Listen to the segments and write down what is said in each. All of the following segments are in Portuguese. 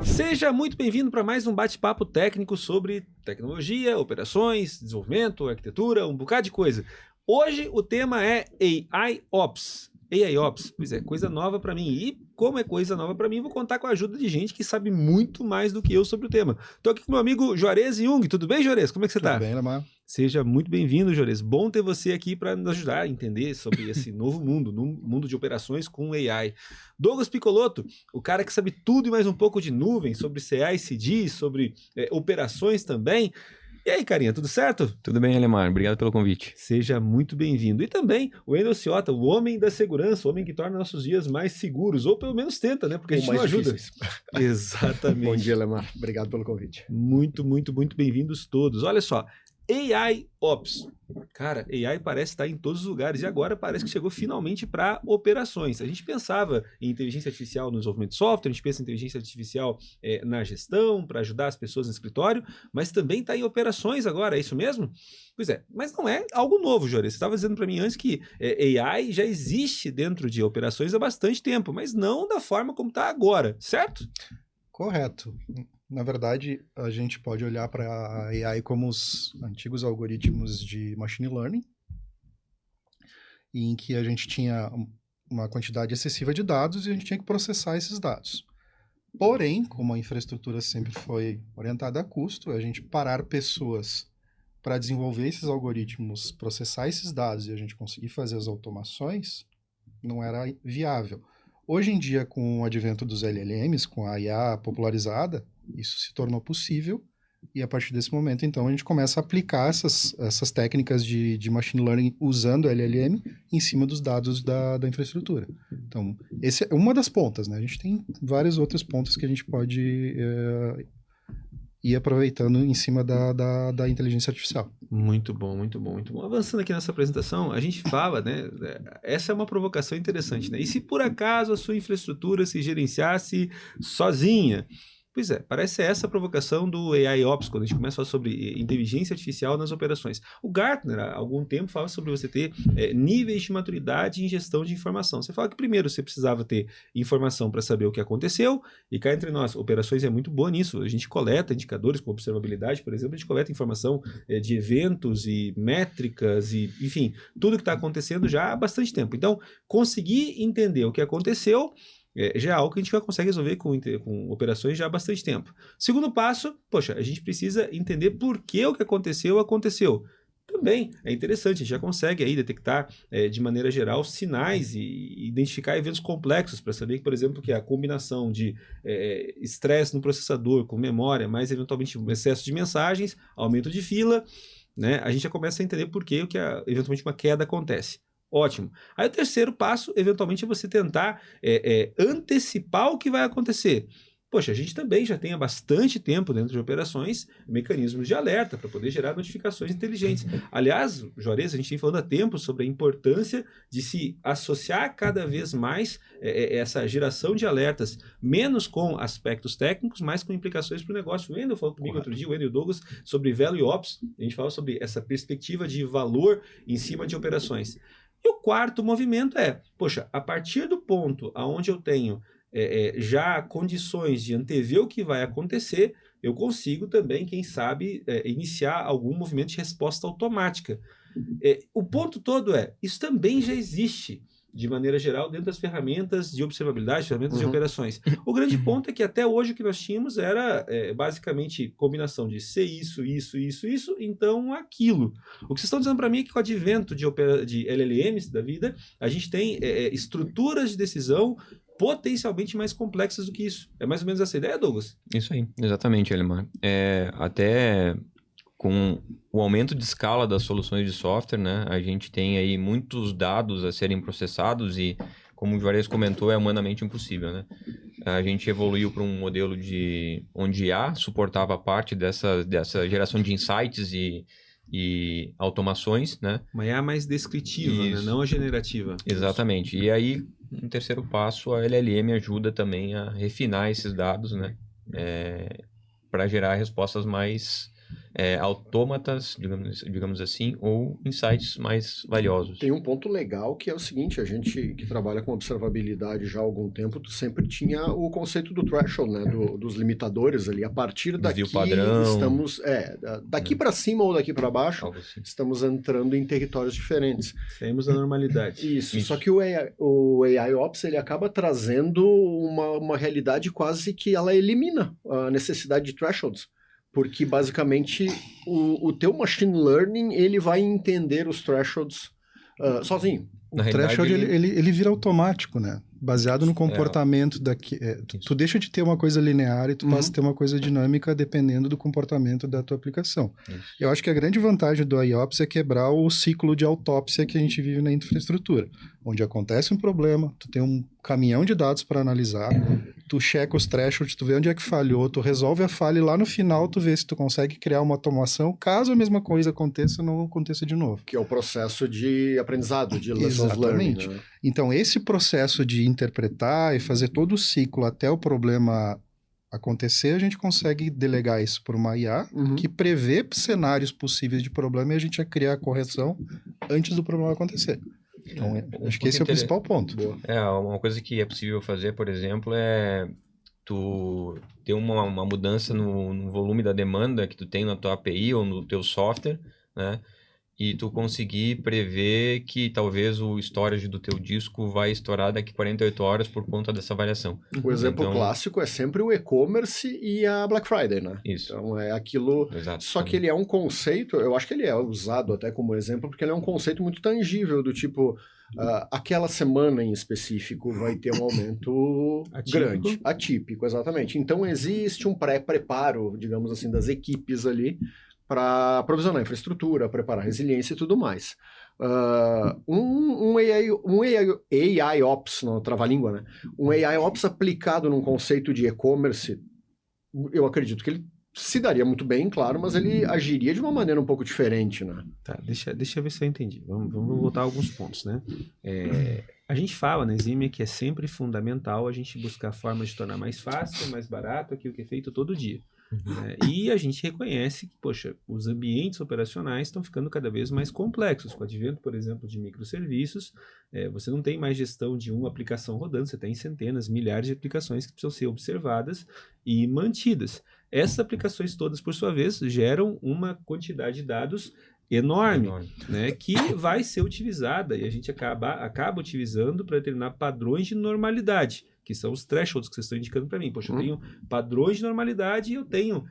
Seja muito bem-vindo para mais um bate-papo técnico sobre tecnologia, operações, desenvolvimento, arquitetura, um bocado de coisa. Hoje o tema é AIOps. AIOps, pois é, coisa nova para mim. E como é coisa nova para mim, vou contar com a ajuda de gente que sabe muito mais do que eu sobre o tema. Estou aqui com meu amigo Juarez Jung. Tudo bem, Juarez? Como é que você está? Tudo bem, Lamar. Seja muito bem-vindo, Juarez. Bom ter você aqui para nos ajudar a entender sobre esse novo mundo, no mundo de operações com AI. Douglas Piccolotto, o cara que sabe tudo e mais um pouco de nuvem, sobre CI/CD, sobre operações também. E aí, carinha, tudo certo? Tudo bem, Alemar. Obrigado pelo convite. Seja muito bem-vindo. E também o Wendel Ciota, o homem da segurança, o homem que torna nossos dias mais seguros, ou pelo menos tenta, né? Porque a gente não ajuda. Exatamente. Bom dia, Lemar. Obrigado pelo convite. Muito bem-vindos todos. Olha só, AIOps. Cara, AI parece estar em todos os lugares e agora parece que chegou finalmente para operações. A gente pensava em inteligência artificial no desenvolvimento de software, a gente pensa em inteligência artificial na gestão, para ajudar as pessoas no escritório, mas também está em operações agora, é isso mesmo? Pois é, mas não é algo novo, Juarez. Você estava dizendo para mim antes que AI já existe dentro de operações há bastante tempo, mas não da forma como está agora, certo? Correto. Na verdade, a gente pode olhar para a AI como os antigos algoritmos de machine learning, em que a gente tinha uma quantidade excessiva de dados e a gente tinha que processar esses dados. Porém, como a infraestrutura sempre foi orientada a custo, a gente parar pessoas para desenvolver esses algoritmos, processar esses dados e a gente conseguir fazer as automações, não era viável. Hoje em dia, com o advento dos LLMs, com a IA popularizada, isso se tornou possível e a partir desse momento, então, a gente começa a aplicar essas técnicas de machine learning usando LLM em cima dos dados da infraestrutura. Então, essa é uma das pontas, né? A gente tem várias outras pontas que a gente pode ir aproveitando em cima da inteligência artificial. Muito bom. Avançando aqui nessa apresentação, a gente fala, né? Essa é uma provocação interessante, né? E se por acaso a sua infraestrutura se gerenciasse sozinha? Pois é, parece essa a provocação do AIOps, quando a gente começa a falar sobre inteligência artificial nas operações. O Gartner, há algum tempo, fala sobre você ter níveis de maturidade em gestão de informação. Você fala que primeiro você precisava ter informação para saber o que aconteceu, e cá entre nós, operações é muito boa nisso. A gente coleta indicadores com observabilidade, por exemplo, a gente coleta informação de eventos e métricas, e enfim, tudo que está acontecendo já há bastante tempo. Então, conseguir entender o que aconteceu já é algo que a gente já consegue resolver com operações já há bastante tempo. Segundo passo, poxa, a gente precisa entender por que o que aconteceu. Também é interessante, a gente já consegue aí detectar de maneira geral sinais e identificar eventos complexos para saber que, por exemplo, que a combinação de estresse no processador com memória, mais eventualmente um excesso de mensagens, aumento de fila, né, a gente já começa a entender por que eventualmente uma queda acontece. Ótimo. Aí o terceiro passo, eventualmente, é você tentar antecipar o que vai acontecer. Poxa, a gente também já tem há bastante tempo dentro de operações mecanismos de alerta para poder gerar notificações inteligentes. Aliás, Juarez, a gente vem falando há tempo sobre a importância de se associar cada vez mais essa geração de alertas, menos com aspectos técnicos, mais com implicações para o negócio. O Wendel falou comigo outro dia, o Wendel Douglas, sobre Value Ops. A gente fala sobre essa perspectiva de valor em cima de operações. E o quarto movimento poxa, a partir do ponto onde eu tenho já condições de antever o que vai acontecer, eu consigo também, quem sabe, iniciar algum movimento de resposta automática. O ponto todo isso também já existe, de maneira geral, dentro das ferramentas de observabilidade, ferramentas de operações. O grande ponto é que até hoje o que nós tínhamos era basicamente combinação de ser isso, então aquilo. O que vocês estão dizendo para mim é que com o advento de LLMs da vida, a gente tem estruturas de decisão potencialmente mais complexas do que isso. É mais ou menos essa ideia, Douglas? Isso aí, exatamente, Alemar. Até com o aumento de escala das soluções de software, né, a gente tem aí muitos dados a serem processados e, como o Juarez comentou, é humanamente impossível, né? A gente evoluiu para um modelo onde IA suportava parte dessa geração de insights e automações, né? Uma IA mais descritiva, né? Não a generativa. Exatamente. E aí, no terceiro passo, a LLM ajuda também a refinar esses dados, né? Para gerar respostas mais autômatas, digamos assim, ou insights mais valiosos. Tem um ponto legal que é o seguinte, a gente que trabalha com observabilidade já há algum tempo, sempre tinha o conceito do threshold, né, dos limitadores ali. A partir daqui padrão. estamos, daqui para cima ou daqui para baixo, Algo assim. estamos entrando em territórios diferentes. Saímos da normalidade. Isso. Só que o AIOps ele acaba trazendo uma realidade quase que ela elimina a necessidade de thresholds. Porque, basicamente, o teu machine learning, ele vai entender os thresholds sozinho. O threshold, ele vira automático, né? Baseado no comportamento tu deixa de ter uma coisa linear e tu passa a ter uma coisa dinâmica dependendo do comportamento da tua aplicação. Isso. Eu acho que a grande vantagem do AIOps é quebrar o ciclo de autópsia que a gente vive na infraestrutura. Onde acontece um problema, tu tem um caminhão de dados para analisar, tu checa os thresholds, tu vê onde é que falhou, tu resolve a falha e lá no final tu vê se tu consegue criar uma automação, caso a mesma coisa aconteça, não aconteça de novo. Que é o processo de aprendizado, de lessons learned. Né? Então, esse processo de interpretar e fazer todo o ciclo até o problema acontecer, a gente consegue delegar isso por uma IA que prevê cenários possíveis de problema e a gente vai criar a correção antes do problema acontecer. Então, acho que esse é o principal ponto. Uma coisa que é possível fazer, por exemplo, é tu ter uma mudança no volume da demanda que tu tem na tua API ou no teu software, né? E tu conseguir prever que talvez o storage do teu disco vai estourar daqui 48 horas por conta dessa variação. O exemplo clássico é sempre o e-commerce e a Black Friday, né? Isso. Então é aquilo... Exato, só que ele é um conceito, eu acho que ele é usado até como exemplo, porque ele é um conceito muito tangível, do tipo... aquela semana em específico vai ter um aumento grande, atípico, exatamente. Então existe um pré-preparo, digamos assim, das equipes ali, para provisionar infraestrutura, preparar resiliência e tudo mais. Um AIOps, não, trava-língua, né? Um AIOps aplicado num conceito de e-commerce, eu acredito que ele se daria muito bem, claro, mas ele agiria de uma maneira um pouco diferente, né? Tá, deixa eu ver se eu entendi. Vamos voltar a alguns pontos, né? A gente fala na Eximia que é sempre fundamental a gente buscar formas de tornar mais fácil, mais barato aquilo que é feito todo dia. E a gente reconhece que, poxa, os ambientes operacionais estão ficando cada vez mais complexos. Com o advento, por exemplo, de microserviços, você não tem mais gestão de uma aplicação rodando, você tem centenas, milhares de aplicações que precisam ser observadas e mantidas. Essas aplicações todas, por sua vez, geram uma quantidade de dados enorme. Né, que vai ser utilizada e a gente acaba utilizando para determinar padrões de normalidade, que são os thresholds que vocês estão indicando para mim. Poxa, eu tenho padrões de normalidade e eu tenho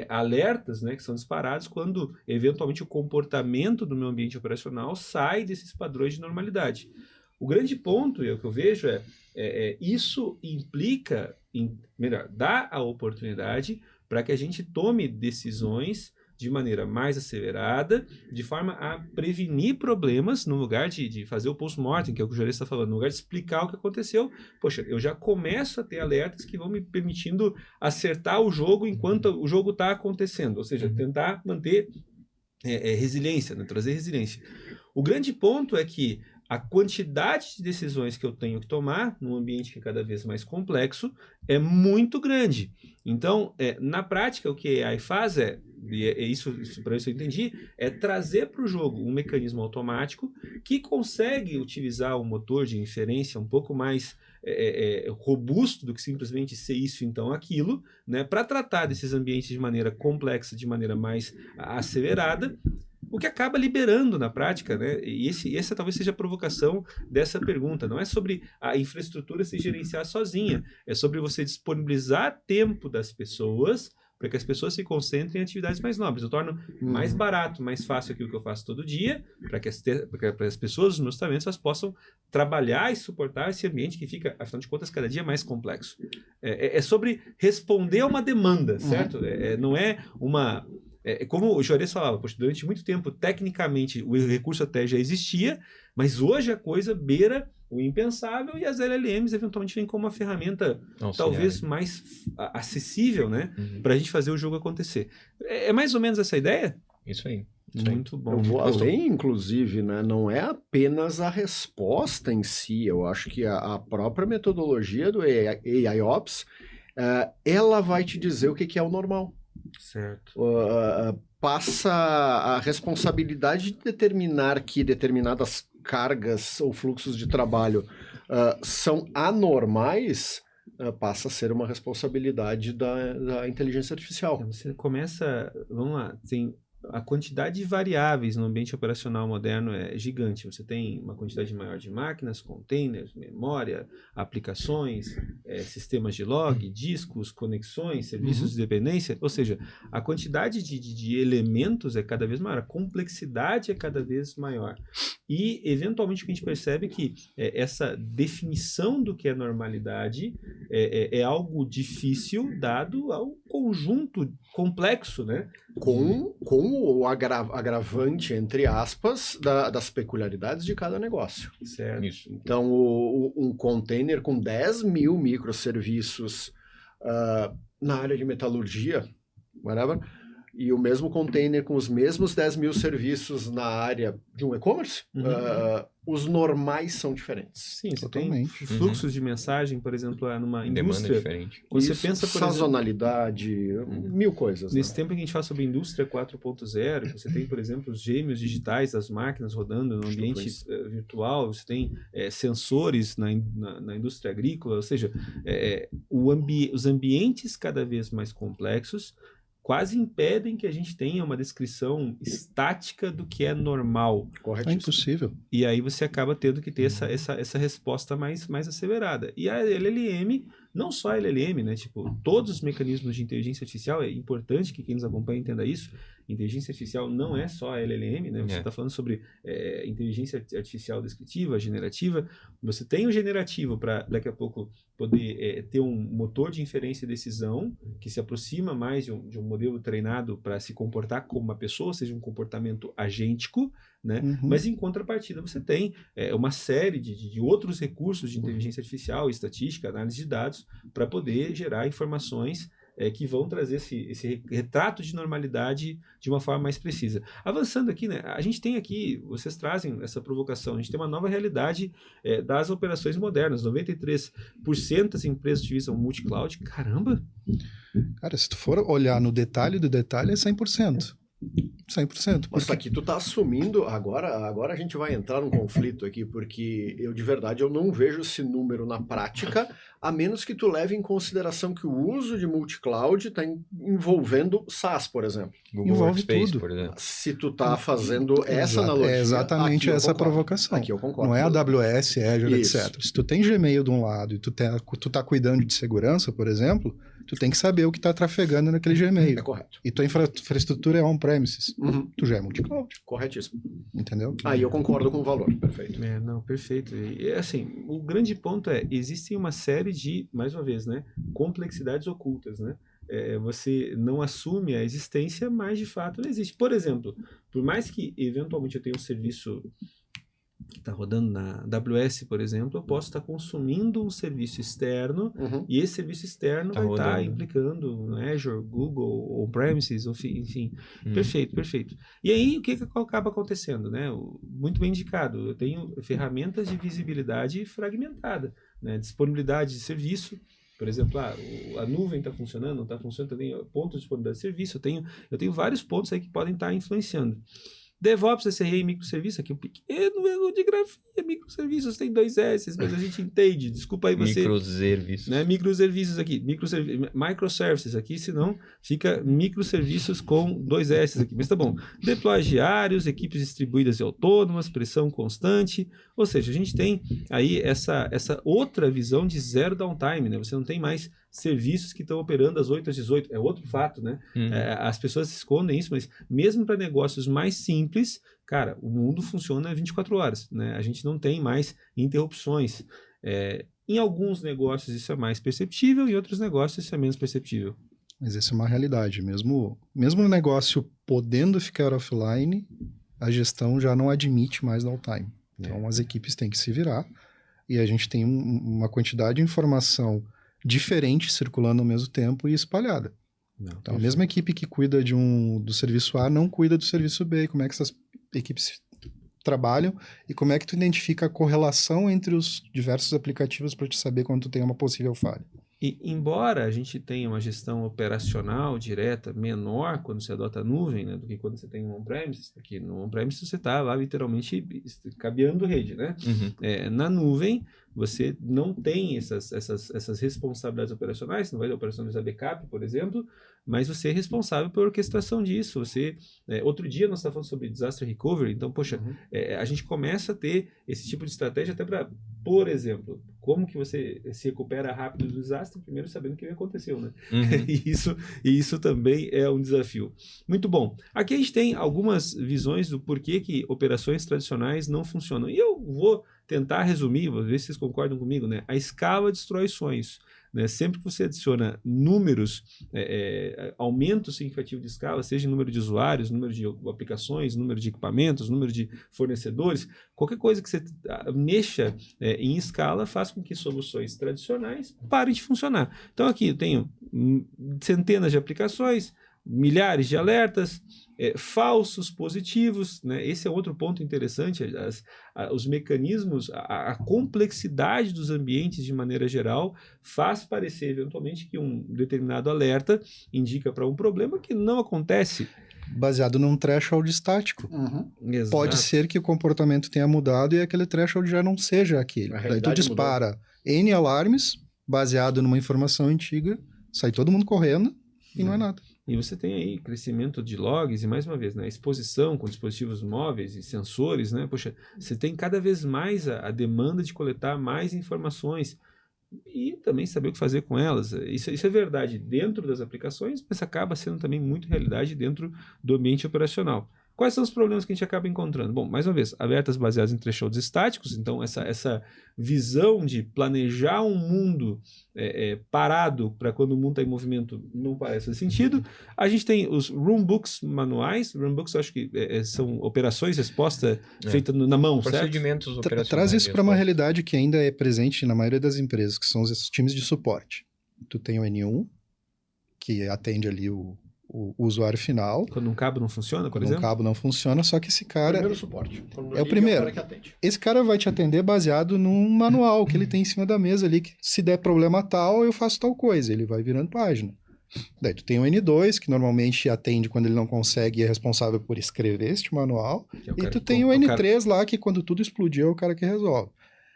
alertas, né, que são disparados quando, eventualmente, o comportamento do meu ambiente operacional sai desses padrões de normalidade. O grande ponto, o que eu vejo isso implica, dá a oportunidade para que a gente tome decisões de maneira mais acelerada, de forma a prevenir problemas, no lugar de fazer o post-mortem, que é o que o Juarez está falando, no lugar de explicar o que aconteceu. Poxa, eu já começo a ter alertas que vão me permitindo acertar o jogo enquanto o jogo está acontecendo, ou seja, tentar manter resiliência, né? Trazer resiliência. O grande ponto é que a quantidade de decisões que eu tenho que tomar num ambiente que é cada vez mais complexo é muito grande. Então, na prática, o que a AI faz isso para isso eu entendi, é trazer para o jogo um mecanismo automático que consegue utilizar um motor de inferência um pouco mais robusto do que simplesmente ser isso, então aquilo, né, para tratar desses ambientes de maneira complexa, de maneira mais acelerada, o que acaba liberando na prática, né? E essa talvez seja a provocação dessa pergunta. Não é sobre a infraestrutura se gerenciar sozinha, é sobre você disponibilizar tempo das pessoas para que as pessoas se concentrem em atividades mais nobres. Eu torno mais barato, mais fácil aquilo que eu faço todo dia, para que as pessoas, os meus talentos, elas possam trabalhar e suportar esse ambiente que fica, afinal de contas, cada dia mais complexo. É sobre responder a uma demanda, certo? Não é uma... como o Juarez falava, poxa, durante muito tempo, tecnicamente, o recurso até já existia, mas hoje a coisa beira o impensável e as LLMs eventualmente vêm como uma ferramenta talvez mais acessível, né, para a gente fazer o jogo acontecer. É mais ou menos essa ideia? Isso aí. Muito bom. Eu vou além, inclusive, né? Não é apenas a resposta em si. Eu acho que a própria metodologia do AIOps, ela vai te dizer o que é o normal. Certo. Passa a responsabilidade de determinar que determinadas cargas ou fluxos de trabalho são anormais, passa a ser uma responsabilidade da inteligência artificial. Então, você começa, vamos lá, tem a quantidade de variáveis no ambiente operacional moderno é gigante. Você tem uma quantidade maior de máquinas, containers, memória, aplicações, sistemas de log, discos, conexões, serviços de dependência. Ou seja, a quantidade de elementos é cada vez maior, a complexidade é cada vez maior. E, eventualmente, o que a gente percebe é que essa definição do que é normalidade é algo difícil, dado ao conjunto complexo, né? Com o agravante, entre aspas, das peculiaridades de cada negócio. Certo. Isso. Então, um container com 10 mil microserviços na área de metalurgia, whatever, e o mesmo container com os mesmos 10 mil serviços na área de um e-commerce, os normais são diferentes. Sim, você Totalmente. tem fluxos de mensagem, por exemplo, numa Demanda indústria. diferente. Quando você Isso, pensa, por exemplo, sazonalidade, mil coisas. nesse Né? tempo que a gente fala sobre indústria 4.0, você tem, por exemplo, os gêmeos digitais das máquinas rodando no ambiente virtual, você tem sensores na indústria agrícola, ou seja, os ambientes cada vez mais complexos quase impedem que a gente tenha uma descrição estática do que é normal. É Corretíssimo. impossível. E aí você acaba tendo que ter essa resposta mais acelerada. E a LLM, não só a LLM, né? Tipo, todos os mecanismos de inteligência artificial, é importante que quem nos acompanha entenda isso. Inteligência artificial não é só a LLM, né? Você está falando sobre inteligência artificial descritiva, generativa. Você tem o generativo para daqui a pouco poder ter um motor de inferência e decisão que se aproxima mais de um modelo treinado para se comportar como uma pessoa, ou seja, um comportamento agêntico, né? Mas em contrapartida você tem uma série de outros recursos de inteligência artificial, estatística, análise de dados, para poder gerar informações que vão trazer esse retrato de normalidade de uma forma mais precisa. Avançando aqui, né, a gente tem aqui, vocês trazem essa provocação, a gente tem uma nova realidade das operações modernas. 93% das empresas utilizam multi-cloud. Caramba! Cara, se tu for olhar no detalhe do detalhe, é 100%. 100%. Mas aqui tu tá assumindo, agora a gente vai entrar num conflito aqui, porque eu de verdade eu não vejo esse número na prática, a menos que tu leve em consideração que o uso de multi-cloud está envolvendo SaaS, por exemplo. Google Envolve Workspace, tudo. por exemplo. Se tu tá fazendo essa analogia... É exatamente aqui eu essa concordo. provocação. Aqui eu concordo. Não é AWS, Azure, Isso. etc. Se tu tem Gmail de um lado e tu tá cuidando de segurança, por exemplo, tu tem que saber o que está trafegando naquele Gmail. É correto. E tua infraestrutura é on-premises. Tu já é multi-cloud, Corretíssimo. entendeu? Aí eu concordo com o valor, perfeito. Não, perfeito. E assim, o grande ponto existem uma série de, mais uma vez, né, complexidades ocultas, né? Você não assume a existência, mas de fato não existe. Por exemplo, por mais que eventualmente eu tenha um serviço que está rodando na AWS, por exemplo, eu posso estar consumindo um serviço externo e esse serviço externo vai estar implicando no Azure, Google, on-premises, enfim. Perfeito. E aí, o que acaba acontecendo? Né? Muito bem indicado, eu tenho ferramentas de visibilidade fragmentada, né? Disponibilidade de serviço. Por exemplo, a nuvem está funcionando, não está funcionando, eu tenho pontos de disponibilidade de serviço, eu tenho vários pontos aí que podem estar influenciando. DevOps, SRE e microserviço, aqui um pequeno erro de grafia, microserviços tem 2 S, mas a gente entende, desculpa aí você. Microserviços. Né? Microserviços aqui, microservices aqui, senão fica microserviços com 2 S aqui, mas tá bom. Deploy diários, equipes distribuídas e autônomas, pressão constante, ou seja, a gente tem aí essa outra visão de zero downtime, né? Você não tem mais serviços que estão operando das 8 às 18, é outro fato, né? As pessoas escondem isso, mas mesmo para negócios mais simples, cara, o mundo funciona 24 horas, né? A gente não tem mais interrupções. Em alguns negócios isso é mais perceptível, em outros negócios isso é menos perceptível. Mas essa é uma realidade. Mesmo no negócio podendo ficar offline, a gestão já não admite mais downtime. Então as equipes têm que se virar e a gente tem uma quantidade de informação diferente circulando ao mesmo tempo e espalhada. Então, a mesma equipe que cuida do serviço A não cuida do serviço B. Como é que essas equipes trabalham e como é que tu identifica a correlação entre os diversos aplicativos para te saber quando tu tem uma possível falha? E embora a gente tenha uma gestão operacional direta menor quando você adota a nuvem, né, do que quando você tem um on-premises, porque no on-premises você está lá literalmente cabeando rede, né? Na nuvem você não tem essas responsabilidades operacionais, você não vai operacionalizar backup, por exemplo, mas você é responsável pela orquestração disso. Outro dia nós estávamos falando sobre disaster recovery, então, poxa, a gente começa a ter esse tipo de estratégia até para, por exemplo, como que você se recupera rápido do desastre, primeiro sabendo o que aconteceu, né? E isso também é um desafio. Muito bom. Aqui a gente tem algumas visões do porquê que operações tradicionais não funcionam. E eu vou tentar resumir, vou ver se vocês concordam comigo, né? A escala destrói sonhos. Né? Sempre que você adiciona números, aumento significativo de escala, seja em número de usuários, número de aplicações, número de equipamentos, número de fornecedores, qualquer coisa que você mexa em escala faz com que soluções tradicionais parem de funcionar. Então aqui eu tenho centenas de aplicações, milhares de alertas, falsos positivos, né? Esse é outro ponto interessante, os mecanismos, a complexidade dos ambientes de maneira geral faz parecer eventualmente que um determinado alerta indica para um problema que não acontece. Baseado num threshold estático. Pode ser que o comportamento tenha mudado e aquele threshold já não seja aquele. Daí tu dispara N alarmes baseado numa informação antiga, sai todo mundo correndo e não é nada. E você tem aí crescimento de logs e, mais uma vez, né, exposição com dispositivos móveis e sensores, né? Poxa, você tem cada vez mais a demanda de coletar mais informações e também saber o que fazer com elas. Isso é verdade dentro das aplicações, mas acaba sendo também muito realidade dentro do ambiente operacional. Quais são os problemas que a gente acaba encontrando? Bom, mais uma vez, alertas baseados em thresholds estáticos, então essa visão de planejar um mundo parado para quando o mundo está em movimento não parece fazer sentido. A gente tem os runbooks manuais. Runbooks eu acho que são operações, resposta feita na mão, procedimentos certo? operacionais. Traz isso para uma realidade que ainda é presente na maioria das empresas, que são os times de suporte. Tu tem o N1, que atende ali o usuário final. Quando um cabo não funciona, por exemplo? Quando um cabo não funciona, só que esse cara... Primeiro suporte. É o primeiro. Esse cara vai te atender baseado num manual que ele tem em cima da mesa ali, que se der problema tal, eu faço tal coisa. Ele vai virando página. Daí tu tem o N2, que normalmente atende quando ele não consegue e é responsável por escrever este manual. E tu tem o N3 lá, que quando tudo explodiu é o cara que resolve.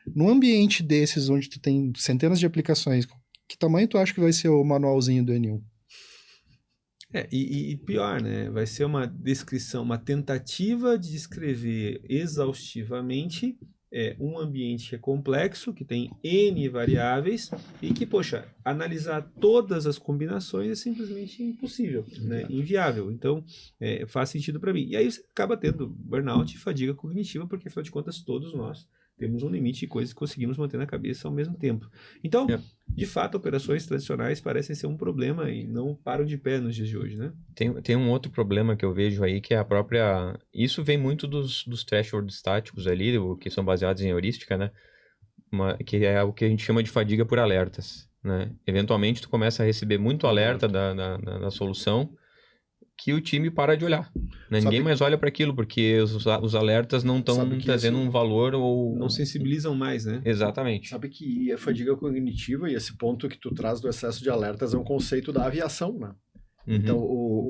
Num ambiente desses, onde tu tem centenas de aplicações, que tamanho tu acha que vai ser o manualzinho do N1? E pior, né? Vai ser uma descrição, uma tentativa de descrever exaustivamente um ambiente que é complexo, que tem N variáveis e que, poxa, analisar todas as combinações é simplesmente impossível, né? Inviável. Então, faz sentido para mim. E aí você acaba tendo burnout e fadiga cognitiva, porque, afinal de contas, todos nós temos um limite de coisas que conseguimos manter na cabeça ao mesmo tempo. Então, de fato, operações tradicionais parecem ser um problema e não param de pé nos dias de hoje, né? Tem um outro problema que eu vejo aí, que é a própria... Isso vem muito dos thresholds estáticos ali, que são baseados em heurística, né? Que é o que a gente chama de fadiga por alertas, né? Eventualmente, tu começa a receber muito alerta da solução, que o time para de olhar. Né? Ninguém mais olha para aquilo, porque os alertas não estão trazendo um valor ou... Não sensibilizam mais, né? Exatamente. Sabe que a fadiga cognitiva e esse ponto que tu traz do excesso de alertas é um conceito da aviação, né? Então,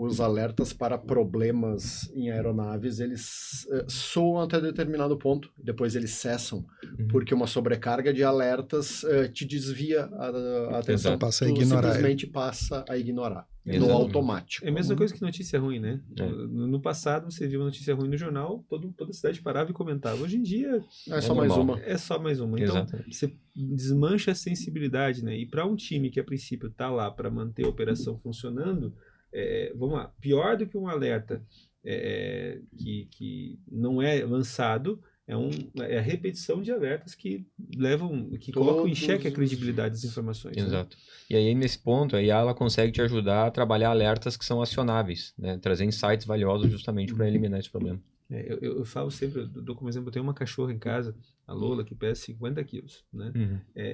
os alertas para problemas em aeronaves, eles soam até determinado ponto, depois eles cessam, porque uma sobrecarga de alertas te desvia a atenção, passa a ignorar, simplesmente passa a ignorar, Exatamente. no automático. É a mesma coisa que notícia ruim, né? No passado, você viu uma notícia ruim no jornal, toda a cidade parava e comentava. Hoje em dia... É só mais uma. É só mais uma. Então, você desmancha a sensibilidade, né? E para um time que, a princípio, está lá para manter a operação funcionando, vamos lá, pior do que um alerta que não é lançado, é a repetição de alertas que colocam em xeque a credibilidade das informações. Exato. Né? E aí, nesse ponto, a IA ela consegue te ajudar a trabalhar alertas que são acionáveis, né? Trazer insights valiosos justamente para eliminar esse problema. Eu falo sempre, eu dou como exemplo, eu tenho uma cachorra em casa, a Lola, que pesa 50 quilos, né?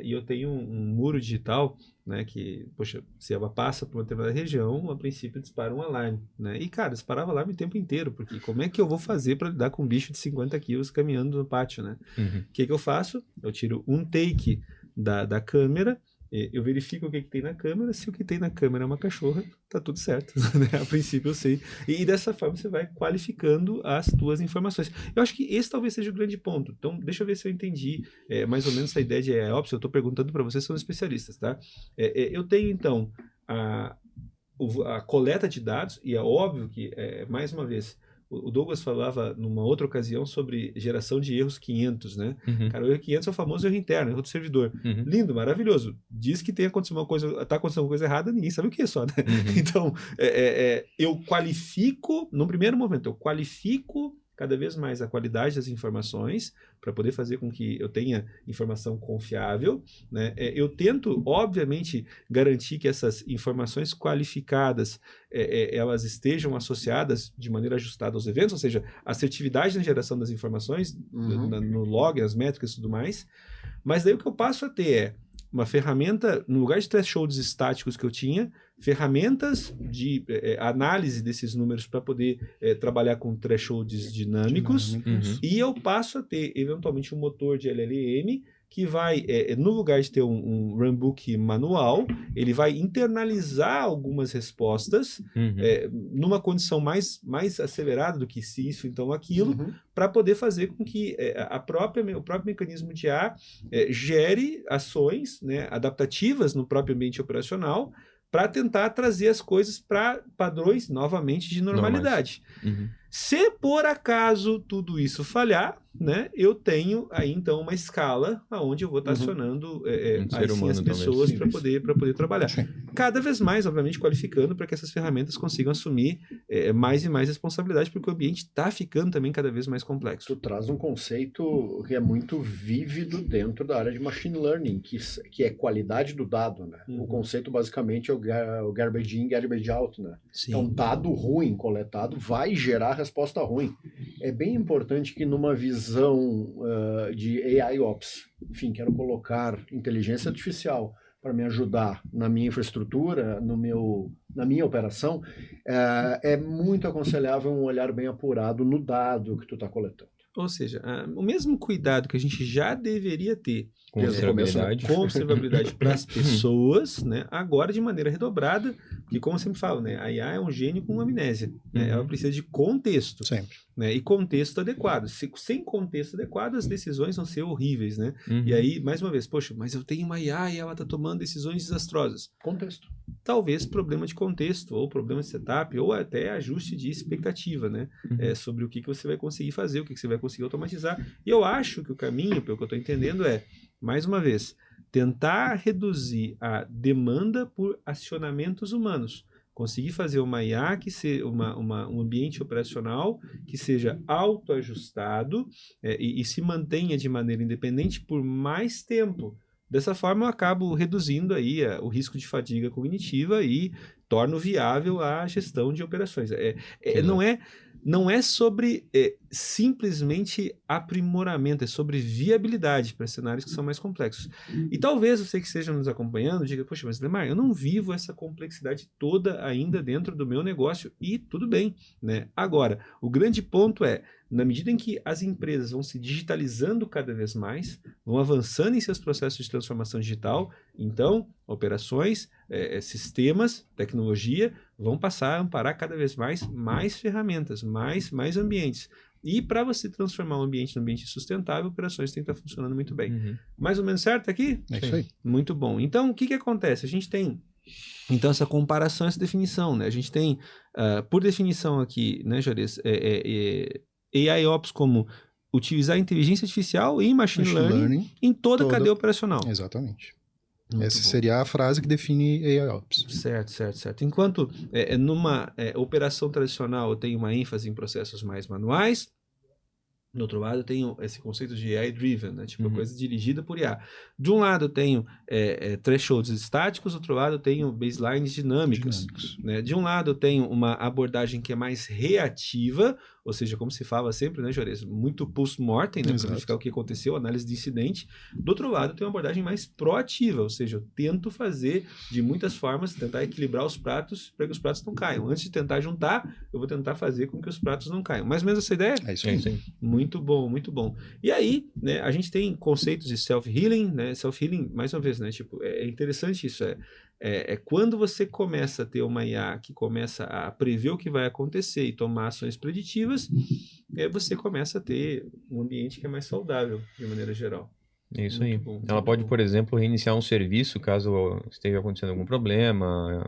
E eu tenho um muro digital, né, que, poxa, se ela passa por uma determinada região, a princípio dispara um alarme, né? E, cara, disparava alarme o tempo inteiro, porque como é que eu vou fazer para lidar com um bicho de 50 quilos caminhando no pátio, né? O que eu faço? Eu tiro um take da câmera, eu verifico o que tem na câmera, se o que tem na câmera é uma cachorra, tá tudo certo, né? A princípio eu sei. E dessa forma você vai qualificando as tuas informações. Eu acho que esse talvez seja o grande ponto. Então, deixa eu ver se eu entendi mais ou menos essa ideia de AIOps. Eu estou perguntando para vocês, são especialistas, tá? Eu tenho, então, a coleta de dados, e é óbvio que, mais uma vez, o Douglas falava numa outra ocasião sobre geração de erros 500, né? Cara, o erro 500 é o famoso erro interno, erro do servidor. Lindo, maravilhoso. Diz que tem acontecido tá acontecendo uma coisa errada, ninguém sabe o que é só, né? Então, eu qualifico, no primeiro momento, eu qualifico cada vez mais a qualidade das informações para poder fazer com que eu tenha informação confiável, né? Eu tento, obviamente, garantir que essas informações qualificadas elas estejam associadas de maneira ajustada aos eventos, ou seja, a assertividade na geração das informações, no log, as métricas e tudo mais. Mas daí o que eu passo a ter é uma ferramenta, no lugar de thresholds estáticos que eu tinha, ferramentas de análise desses números para poder trabalhar com thresholds dinâmicos. E eu passo a ter, eventualmente, um motor de LLM que vai, no lugar de ter um runbook manual, ele vai internalizar algumas respostas numa condição mais acelerada do que se isso, então aquilo, para poder fazer com que o próprio mecanismo de IA gere ações, né, adaptativas no próprio ambiente operacional, para tentar trazer as coisas para padrões, novamente, de normalidade. Se por acaso tudo isso falhar, né, eu tenho aí então uma escala onde eu vou estar acionando assim, as pessoas para poder trabalhar. Cada vez mais, obviamente, qualificando para que essas ferramentas consigam assumir mais e mais responsabilidade, porque o ambiente está ficando também cada vez mais complexo. Tu traz um conceito que é muito vívido dentro da área de machine learning, que é qualidade do dado, né? O conceito basicamente é o garbage in, garbage out, né? Sim. Então, dado ruim coletado vai gerar resposta ruim. É bem importante que numa visão de AIOps, enfim, quero colocar inteligência artificial para me ajudar na minha infraestrutura, na minha operação, é muito aconselhável um olhar bem apurado no dado que tu está coletando. Ou seja, o mesmo cuidado que a gente já deveria ter Conservabilidade para as pessoas, né? Agora de maneira redobrada, porque como eu sempre falo, né? A IA é um gênio com amnésia. Né? Ela precisa de contexto. Sempre. Né? E contexto adequado. Sem contexto adequado, as decisões vão ser horríveis, né? E aí, mais uma vez, poxa, mas eu tenho uma IA e ela está tomando decisões desastrosas. Contexto. Talvez problema de contexto, ou problema de setup, ou até ajuste de expectativa, né? Sobre o que você vai conseguir fazer, o que você vai conseguir automatizar. E eu acho que o caminho, pelo que eu estou entendendo, mais uma vez, tentar reduzir a demanda por acionamentos humanos. Conseguir fazer uma IA que seja um ambiente operacional que seja autoajustado e se mantenha de maneira independente por mais tempo. Dessa forma, eu acabo reduzindo aí o risco de fadiga cognitiva e torno viável a gestão de operações. Não é sobre simplesmente aprimoramento, é sobre viabilidade para cenários que são mais complexos. E talvez você que esteja nos acompanhando diga, poxa, mas Lemar, eu não vivo essa complexidade toda ainda dentro do meu negócio e tudo bem, né? Agora, o grande ponto na medida em que as empresas vão se digitalizando cada vez mais, vão avançando em seus processos de transformação digital, então, operações, sistemas, tecnologia, vão passar a amparar cada vez mais ferramentas, mais ambientes. E para você transformar um ambiente num ambiente sustentável, operações têm que estar funcionando muito bem. Mais ou menos certo aqui? É isso aí. Muito bom. Então, o que acontece? A gente tem então essa comparação, essa definição, né? A gente tem, por definição aqui, né, Juarez, AIOps como utilizar inteligência artificial e machine learning em toda a cadeia operacional. Exatamente. Essa seria a frase que define AIOps. Certo. Enquanto numa operação tradicional eu tenho uma ênfase em processos mais manuais, do outro lado eu tenho esse conceito de AI-driven, né? Tipo, coisa dirigida por IA. De um lado eu tenho thresholds estáticos, do outro lado eu tenho baselines dinâmicas. Né? De um lado eu tenho uma abordagem que é mais reativa, ou seja, como se fala sempre, né, Juarez? Muito post-mortem, né, para verificar o que aconteceu, análise de incidente. Do outro lado, eu tenho uma abordagem mais proativa, ou seja, eu tento fazer de muitas formas, tentar equilibrar os pratos para que os pratos não caiam. Antes de tentar juntar, eu vou tentar fazer com que os pratos não caiam. Mais ou menos essa ideia? É isso aí. Muito Muito bom, muito bom. E aí, né, a gente tem conceitos de self-healing, né? Self-healing, mais uma vez, né? Tipo, é interessante isso. É quando você começa a ter uma IA que começa a prever o que vai acontecer e tomar ações preditivas, você começa a ter um ambiente que é mais saudável, de maneira geral. É isso Muito aí. bom, Ela muito pode, bom. por exemplo, reiniciar um serviço caso esteja acontecendo algum problema,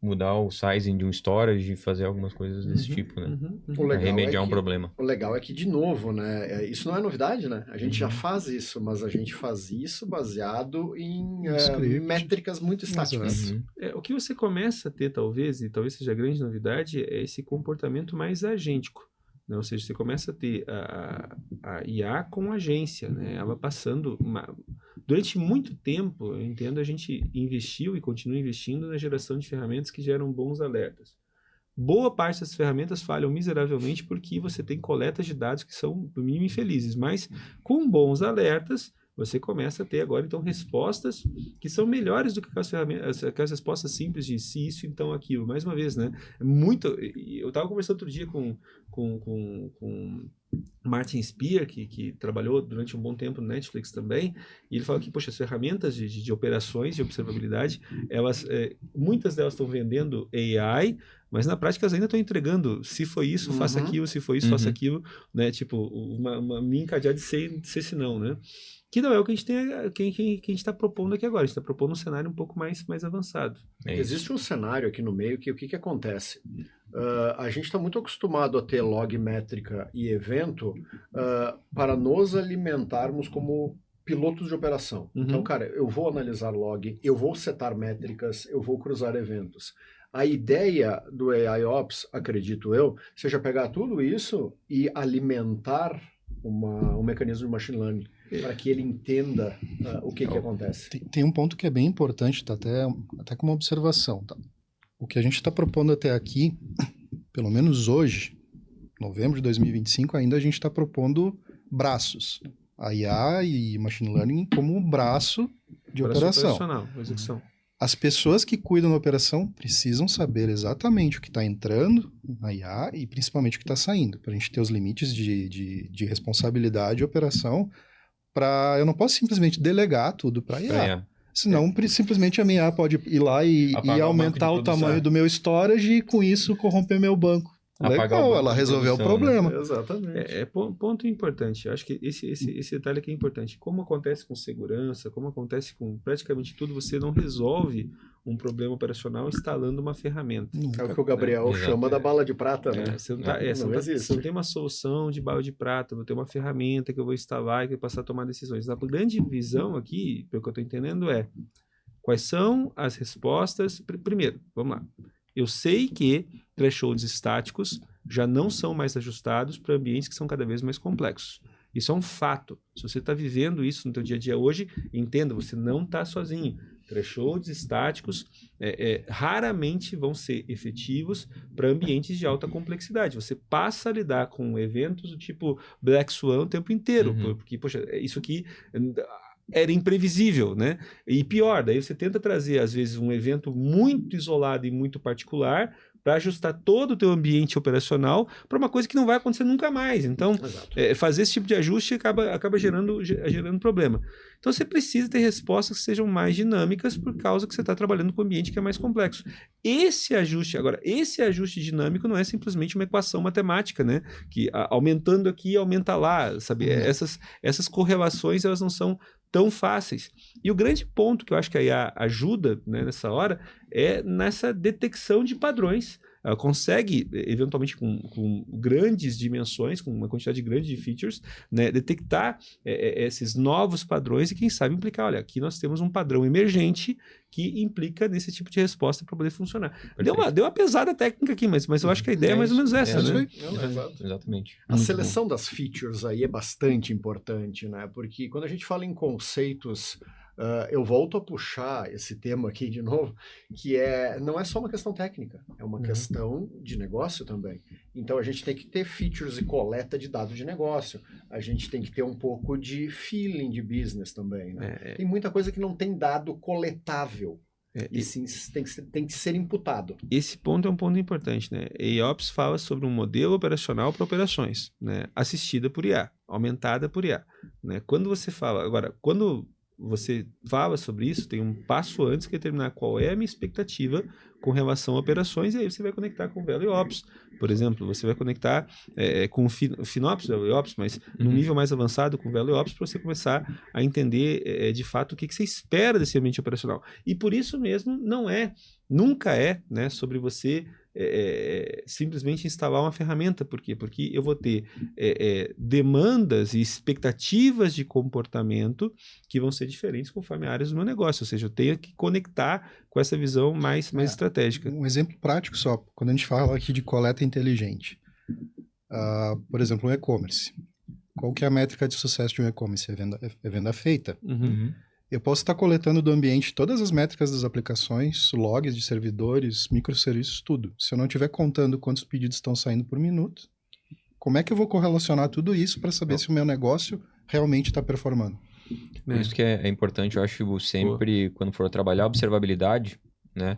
mudar o sizing de um storage, fazer algumas coisas desse tipo, né? O Pra legal remediar é um que, problema. o legal é que, de novo, né? Isso não é novidade, né? A gente já Uhum. faz isso, mas a gente faz isso baseado em Script. métricas muito estáticas. Uhum. O que você começa a ter, talvez, e talvez seja a grande novidade, é esse comportamento mais agêntico. Né? Ou seja, você começa a ter a IA com agência, né? Ela passando... Durante muito tempo, eu entendo, a gente investiu e continua investindo na geração de ferramentas que geram bons alertas. Boa parte dessas ferramentas falham miseravelmente porque você tem coletas de dados que são, no mínimo, infelizes. Mas, com bons alertas, você começa a ter agora, então, respostas que são melhores do que aquelas respostas simples de se isso, então aquilo. Mais uma vez, né? Eu estava conversando outro dia com Martin Spear, que trabalhou durante um bom tempo no Netflix também, e ele falou que, poxa, as ferramentas de operações e observabilidade, muitas delas estão vendendo AI, mas na prática elas ainda estão entregando, se foi isso, faça aquilo, se foi isso, faça aquilo, né? Tipo, uma linha encadeada de ser se não, né? Que não é o que a gente que a gente está propondo aqui agora. A gente está propondo um cenário um pouco mais avançado. Existe um cenário aqui no meio que o que acontece? A gente está muito acostumado a ter log, métrica e evento para nos alimentarmos como pilotos de operação. Então, cara, eu vou analisar log, eu vou setar métricas, eu vou cruzar eventos. A ideia do AIOps, acredito eu, seja pegar tudo isso e alimentar um mecanismo de machine learning para que ele entenda o que acontece. Tem um ponto que é bem importante, tá? Até como observação. Tá? O que a gente está propondo até aqui, pelo menos hoje, novembro de 2025, ainda a gente está propondo braços. A IA e Machine Learning como um braço de operação. Execução. As pessoas que cuidam da operação precisam saber exatamente o que está entrando na IA e principalmente o que está saindo, para a gente ter os limites de responsabilidade e operação. Eu não posso simplesmente delegar tudo para a IA. Senão, simplesmente a minha IA pode ir lá e aumentar o tamanho do meu storage e com isso corromper meu banco. Legal, ela resolveu o problema. Né? Exatamente. Ponto importante. Eu acho que esse detalhe aqui é importante. Como acontece com segurança, como acontece com praticamente tudo, você não resolve um problema operacional instalando uma ferramenta. É o que o Gabriel chama da bala de prata, né? Você não tem uma solução de bala de prata, vou ter uma ferramenta que eu vou instalar e que vai passar a tomar decisões. A grande visão aqui, pelo que eu estou entendendo, é quais são as respostas. Primeiro, vamos lá. Eu sei que thresholds estáticos já não são mais ajustados para ambientes que são cada vez mais complexos. Isso é um fato. Se você está vivendo isso no teu dia a dia hoje, entenda, você não está sozinho. Thresholds estáticos raramente vão ser efetivos para ambientes de alta complexidade. Você passa a lidar com eventos do tipo Black Swan o tempo inteiro, porque, poxa, isso aqui era imprevisível, né? E pior, daí você tenta trazer, às vezes, um evento muito isolado e muito particular para ajustar todo o teu ambiente operacional para uma coisa que não vai acontecer nunca mais. Então, fazer esse tipo de ajuste acaba gerando problema. Então, você precisa ter respostas que sejam mais dinâmicas por causa que você está trabalhando com um ambiente que é mais complexo. Esse ajuste dinâmico não é simplesmente uma equação matemática, né? Que aumentando aqui, aumenta lá, sabe? Essas correlações, elas não são tão fáceis. E o grande ponto que eu acho que a IA ajuda, né, nessa hora é nessa detecção de padrões. Ela consegue, eventualmente, com grandes dimensões, com uma quantidade grande de features, né, detectar esses novos padrões e, quem sabe, implicar, olha, aqui nós temos um padrão emergente que implica nesse tipo de resposta para poder funcionar. Deu uma pesada técnica aqui, mas eu acho que a ideia é mais ou menos essa, né? Exatamente. A seleção das features aí é bastante importante, né? Porque quando a gente fala em conceitos, eu volto a puxar esse tema aqui de novo, que não é só uma questão técnica, é uma questão de negócio também. Então a gente tem que ter features e coleta de dados de negócio, a gente tem que ter um pouco de feeling de business também, né? Tem muita coisa que não tem dado coletável. E sim, tem que ser imputado. Esse ponto é um ponto importante, né? AIOps fala sobre um modelo operacional para operações, né? Assistida por IA, aumentada por IA, né? Quando você fala sobre isso, tem um passo antes que é determinar qual é a minha expectativa com relação a operações, e aí você vai conectar com o VeloOps. Por exemplo, você vai conectar com o FinOps, VeloOps, mas num nível mais avançado com o VeloOps, para você começar a entender de fato o que você espera desse ambiente operacional. E por isso mesmo nunca é, né, sobre você simplesmente instalar uma ferramenta. Por quê? Porque eu vou ter demandas e expectativas de comportamento que vão ser diferentes conforme áreas do meu negócio, ou seja, eu tenho que conectar com essa visão mais estratégica. Um exemplo prático só, quando a gente fala aqui de coleta inteligente, por exemplo, um e-commerce. Qual que é a métrica de sucesso de um e-commerce? É venda feita. Eu posso estar coletando do ambiente todas as métricas das aplicações, logs de servidores, microserviços, tudo. Se eu não estiver contando quantos pedidos estão saindo por minuto, como é que eu vou correlacionar tudo isso para saber se o meu negócio realmente está performando? Por isso que é importante, eu acho, sempre, quando for trabalhar a observabilidade, né,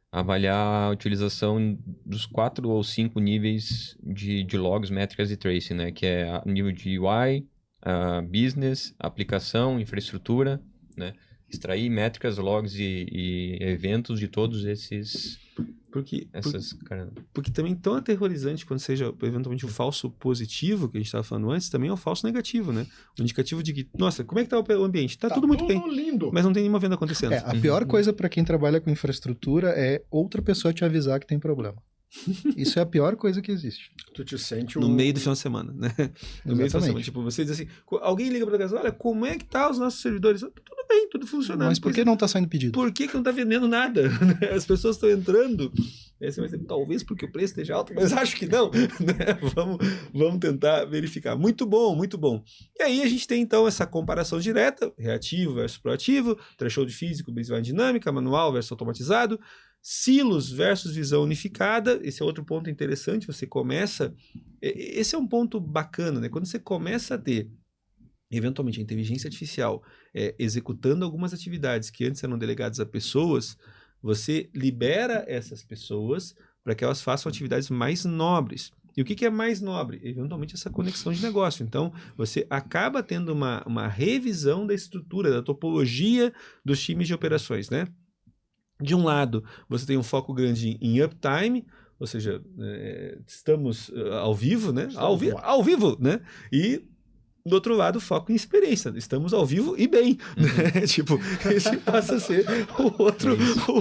avaliar a utilização dos 4 ou 5 níveis de logs, métricas e tracing, né, que é nível de UI, business, aplicação, infraestrutura, né? Extrair métricas, logs e eventos de todos esses... Porque também tão aterrorizante quando seja eventualmente o falso positivo que a gente estava falando antes, também é o falso negativo, né? O indicativo de que, nossa, como é que tá o ambiente? Tá tudo muito bem, lindo, mas não tem nenhuma venda acontecendo. A pior coisa para quem trabalha com infraestrutura é outra pessoa te avisar que tem problema. Isso é a pior coisa que existe. Tu te sente no meio do final de semana, né? No meio do final de semana. Tipo, você diz assim, alguém liga para casa, olha, como é que tá os nossos servidores? Tudo bem, tudo funcionando. Mas por que não tá saindo pedido? Por que não tá vendendo nada? As pessoas estão entrando. Aí você vai dizer, talvez porque o preço esteja alto, mas acho que não. Né? Vamos tentar verificar. Muito bom, muito bom. E aí a gente tem então essa comparação direta, reativo versus proativo, threshold físico, baseline dinâmica, manual versus automatizado, silos versus visão unificada. Esse é outro ponto interessante. Você começa... Esse é um ponto bacana, né? Quando você começa a ter, eventualmente, a inteligência artificial executando algumas atividades que antes eram delegadas a pessoas, você libera essas pessoas para que elas façam atividades mais nobres. E o que é mais nobre? Eventualmente essa conexão de negócio. Então, você acaba tendo uma revisão da estrutura, da topologia dos times de operações, né? De um lado, você tem um foco grande em uptime, ou seja, estamos ao vivo, né? Ao vivo, né? E do outro lado, foco em experiência. Estamos ao vivo e bem. Né? Tipo, esse passa a ser o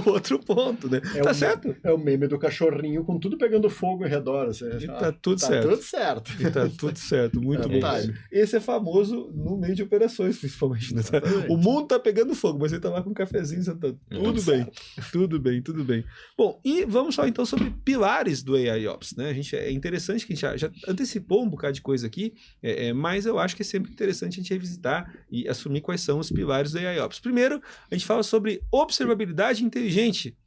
outro ponto, né? Tá certo? É o meme do cachorrinho com tudo pegando fogo ao redor. Assim, e tá tudo certo. Tudo certo. E tá tudo certo. Muito bom. Esse é famoso no meio de operações, principalmente. Né? O mundo tá pegando fogo, mas ele tá lá com um cafezinho sentado. Tudo bem. Tudo bem, tudo bem. Bom, e vamos falar então sobre pilares do AIOps. Né? É interessante que a gente já antecipou um bocado de coisa aqui, mas eu acho que é sempre interessante a gente revisitar e assumir quais são os pilares do AIOps. Primeiro, a gente fala sobre observabilidade inteligente.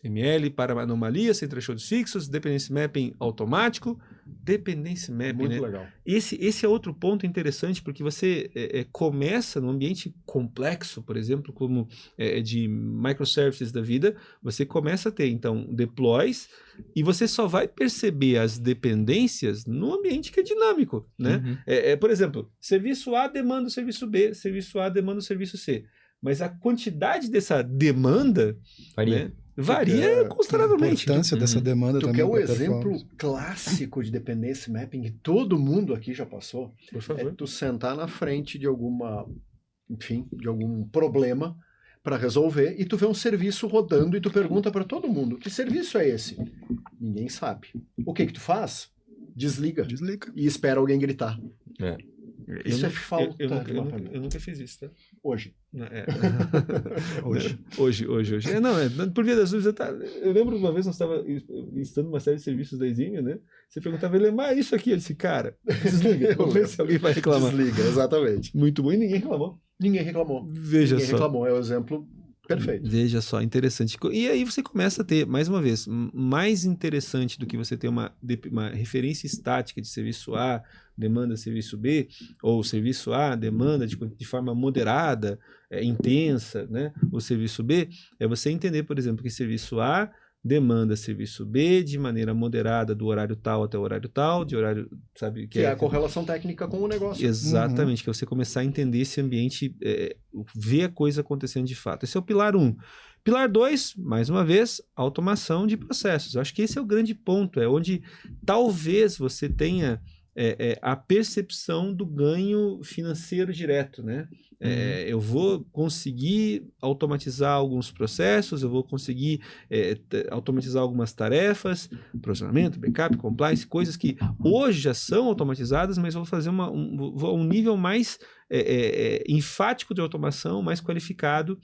ML para anomalias, sem thresholds fixos, dependency mapping automático, dependency mapping. Muito legal. Esse é outro ponto interessante, porque você começa num ambiente complexo, por exemplo, como de microservices da vida, você começa a ter, então, deploys, e você só vai perceber as dependências no ambiente que é dinâmico, né? Por exemplo, serviço A demanda o serviço B, serviço A demanda o serviço C, mas a quantidade dessa demanda varia consideravelmente. A importância dessa demanda também. Que é o exemplo clássico de dependency mapping que todo mundo aqui já passou. Por favor. É tu sentar na frente de algum problema para resolver e tu vê um serviço rodando e tu pergunta para todo mundo, que serviço é esse? Ninguém sabe. O que tu faz? Desliga. E espera alguém gritar. Isso é falta de mapeamento. Eu nunca fiz isso, tá? Hoje. Hoje. Por via das dúvidas, eu lembro uma vez nós estávamos listando uma série de serviços da Exime, né? Você perguntava, ele isso aqui. Eu disse, cara, desliga. Vamos ver se alguém vai reclamar. Desliga, exatamente. Muito bom. E ninguém reclamou. Ninguém reclamou. Veja ninguém só. reclamou. É o exemplo Perfeito. Veja só, interessante. E aí você começa a ter, mais uma vez, mais interessante do que você ter uma referência estática de serviço A, demanda de serviço B, ou serviço A, demanda de forma moderada, intensa, né? O serviço B, é você entender, por exemplo, que serviço A demanda serviço B de maneira moderada do horário tal até o horário tal, de horário, sabe? Que é a correlação técnica com o negócio. Exatamente, que é você começar a entender esse ambiente, ver a coisa acontecendo de fato. Esse é o pilar 1. Pilar 2, mais uma vez, automação de processos. Eu acho que esse é o grande ponto, é onde talvez você tenha a percepção do ganho financeiro direto, né? Eu vou conseguir automatizar alguns processos, eu vou conseguir automatizar algumas tarefas, processamento, backup, compliance, coisas que hoje já são automatizadas, mas eu vou fazer um nível mais enfático de automação, mais qualificado,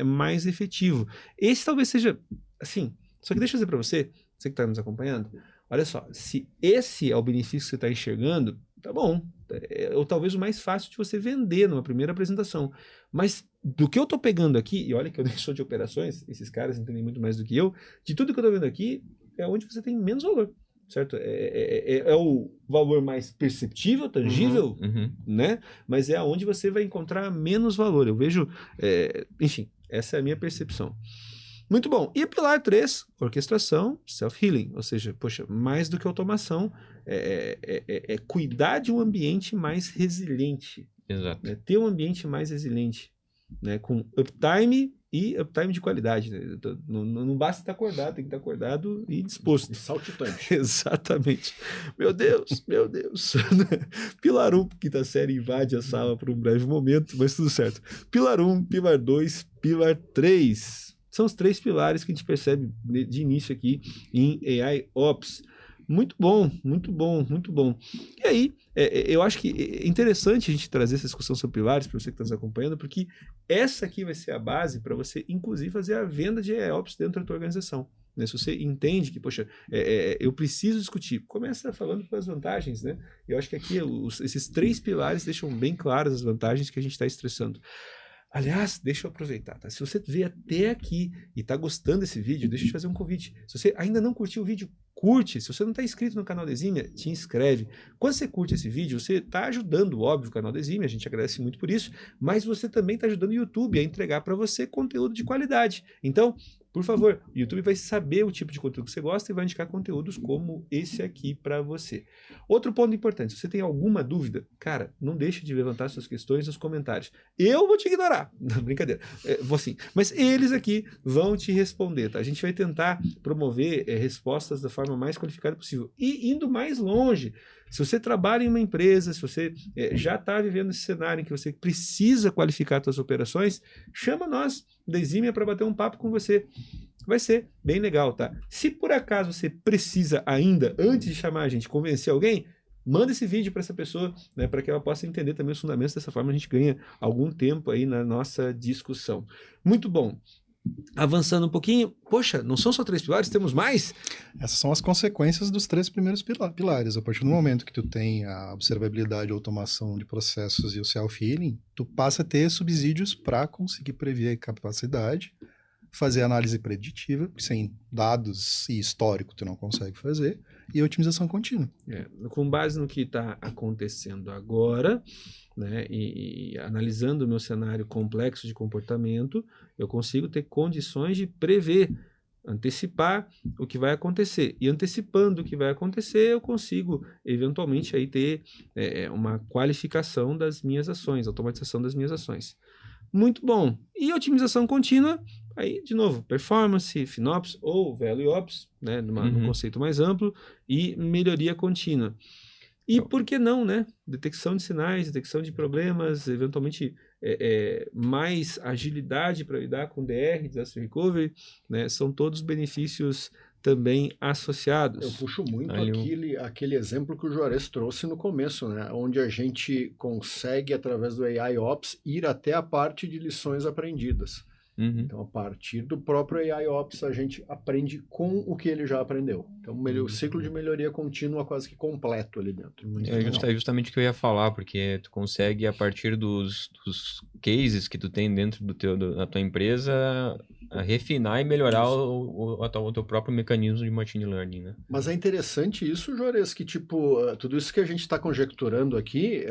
mais efetivo. Esse talvez seja, assim, só que deixa eu dizer para você que está nos acompanhando, olha só, se esse é o benefício que você está enxergando, tá bom. Ou talvez o mais fácil de você vender numa primeira apresentação. Mas do que eu estou pegando aqui, e olha que eu nem sou de operações, esses caras entendem muito mais do que eu, de tudo que eu estou vendo aqui, é onde você tem menos valor, certo? É o valor mais perceptível, tangível, né? Mas é onde você vai encontrar menos valor. Eu vejo, enfim, essa é a minha percepção. Muito bom. E pilar 3, orquestração, self-healing. Ou seja, poxa, mais do que automação, é cuidar de um ambiente mais resiliente. Exato. Né? Ter um ambiente mais resiliente, né? Com uptime e uptime de qualidade. Né? Não basta estar acordado, tem que estar acordado e disposto. E saltitante. Exatamente. Meu Deus, meu Deus. Pilar 1, quinta série, invade a sala por um breve momento, mas tudo certo. Pilar 1, pilar 2, pilar 3. São os 3 pilares que a gente percebe de início aqui em AI Ops. Muito bom, muito bom, muito bom. E aí, eu acho que é interessante a gente trazer essa discussão sobre pilares para você que está nos acompanhando, porque essa aqui vai ser a base para você, inclusive, fazer a venda de AI Ops dentro da tua organização. Né? Se você entende que, poxa, eu preciso discutir, começa falando das vantagens, né? Eu acho que aqui esses 3 pilares deixam bem claras as vantagens que a gente está estressando. Aliás, deixa eu aproveitar, tá? Se você veio até aqui e está gostando desse vídeo, deixa eu te fazer um convite. Se você ainda não curtiu o vídeo, curte. Se você não está inscrito no canal da Eximia, te inscreve. Quando você curte esse vídeo, você está ajudando, óbvio, o canal da Eximia, a gente agradece muito por isso, mas você também está ajudando o YouTube a entregar para você conteúdo de qualidade. Então, por favor, o YouTube vai saber o tipo de conteúdo que você gosta e vai indicar conteúdos como esse aqui para você. Outro ponto importante, se você tem alguma dúvida, cara, não deixe de levantar suas questões nos comentários. Eu vou te ignorar. Não, brincadeira. Vou sim. Mas eles aqui vão te responder, tá? A gente vai tentar promover respostas da forma mais qualificada possível. E indo mais longe, se você trabalha em uma empresa, se você já está vivendo esse cenário em que você precisa qualificar suas operações, chama nós da Eximia para bater um papo com você. Vai ser bem legal, tá? Se por acaso você precisa ainda, antes de chamar a gente, convencer alguém, manda esse vídeo para essa pessoa, né, para que ela possa entender também os fundamentos. Dessa forma a gente ganha algum tempo aí na nossa discussão. Muito bom. Avançando um pouquinho, poxa, não são só 3 pilares, temos mais? Essas são as consequências dos 3 primeiros pilares. A partir do momento que tu tem a observabilidade, a automação de processos e o self-healing, tu passa a ter subsídios para conseguir prever a capacidade, fazer análise preditiva, que sem dados e histórico tu não consegue fazer, e otimização contínua. Com base no que está acontecendo agora, né, e analisando o meu cenário complexo de comportamento, eu consigo ter condições de prever, antecipar o que vai acontecer. E antecipando o que vai acontecer, eu consigo, eventualmente, aí ter uma qualificação das minhas ações, automatização das minhas ações. Muito bom. E otimização contínua, aí, de novo, performance, FinOps ou Value Ops, né, num conceito mais amplo, e melhoria contínua. E por que não, né? Detecção de sinais, detecção de problemas, eventualmente mais agilidade para lidar com DR, Disaster Recovery, né? São todos benefícios também associados. Eu puxo muito aquele exemplo que o Juarez trouxe no começo, né? Onde a gente consegue, através do AI Ops, ir até a parte de lições aprendidas. Então, a partir do próprio AI Ops, a gente aprende com o que ele já aprendeu. Então, o ciclo de melhoria contínua quase que completo ali dentro. É justamente o que eu ia falar, porque tu consegue, a partir dos cases que tu tem dentro da tua empresa, refinar e melhorar o teu próprio mecanismo de machine learning, né? Mas é interessante isso, Juarez, que tipo, tudo isso que a gente está conjecturando aqui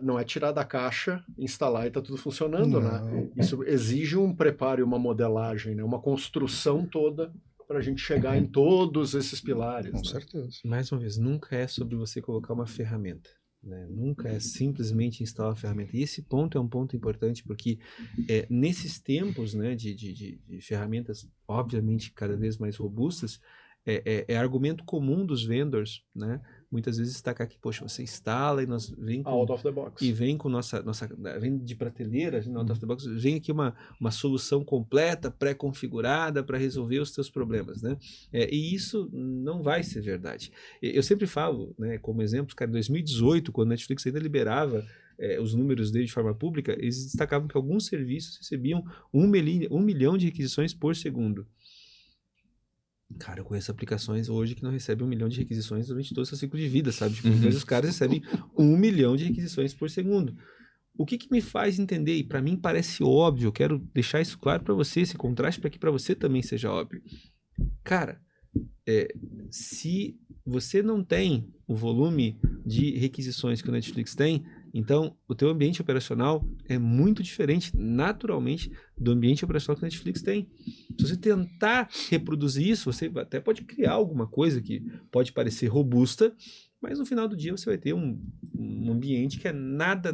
não é tirar da caixa, instalar e tá tudo funcionando, né? Isso exige um preparo e uma modelagem, né? Uma construção toda para a gente chegar em todos esses pilares. Com certeza. Mais uma vez, nunca é sobre você colocar uma ferramenta. Né? Nunca é simplesmente instalar a ferramenta. E esse ponto é um ponto importante porque nesses tempos, né, de ferramentas, obviamente, cada vez mais robustas, é argumento comum dos vendors, né? Muitas vezes destacar que, poxa, você instala e nós vem com, out of the box. E vem com vem de prateleira, out of the box, vem aqui uma solução completa, pré-configurada para resolver os teus problemas, né? E isso não vai ser verdade. Eu sempre falo, né, como exemplo, cara, em 2018, quando a Netflix ainda liberava os números dele de forma pública, eles destacavam que alguns serviços recebiam 1 milhão de requisições por segundo. Cara, eu conheço aplicações hoje que não recebem 1 milhão de requisições durante todo o seu ciclo de vida, sabe? Tipo, mas os caras recebem 1 milhão de requisições por segundo. O que me faz entender, e para mim parece óbvio, eu quero deixar isso claro para você, esse contraste para que para você também seja óbvio. Cara, se você não tem o volume de requisições que o Netflix tem, então o teu ambiente operacional é muito diferente, naturalmente, do ambiente operacional que o Netflix tem. Se você tentar reproduzir isso, você até pode criar alguma coisa que pode parecer robusta, mas no final do dia você vai ter um ambiente que é nada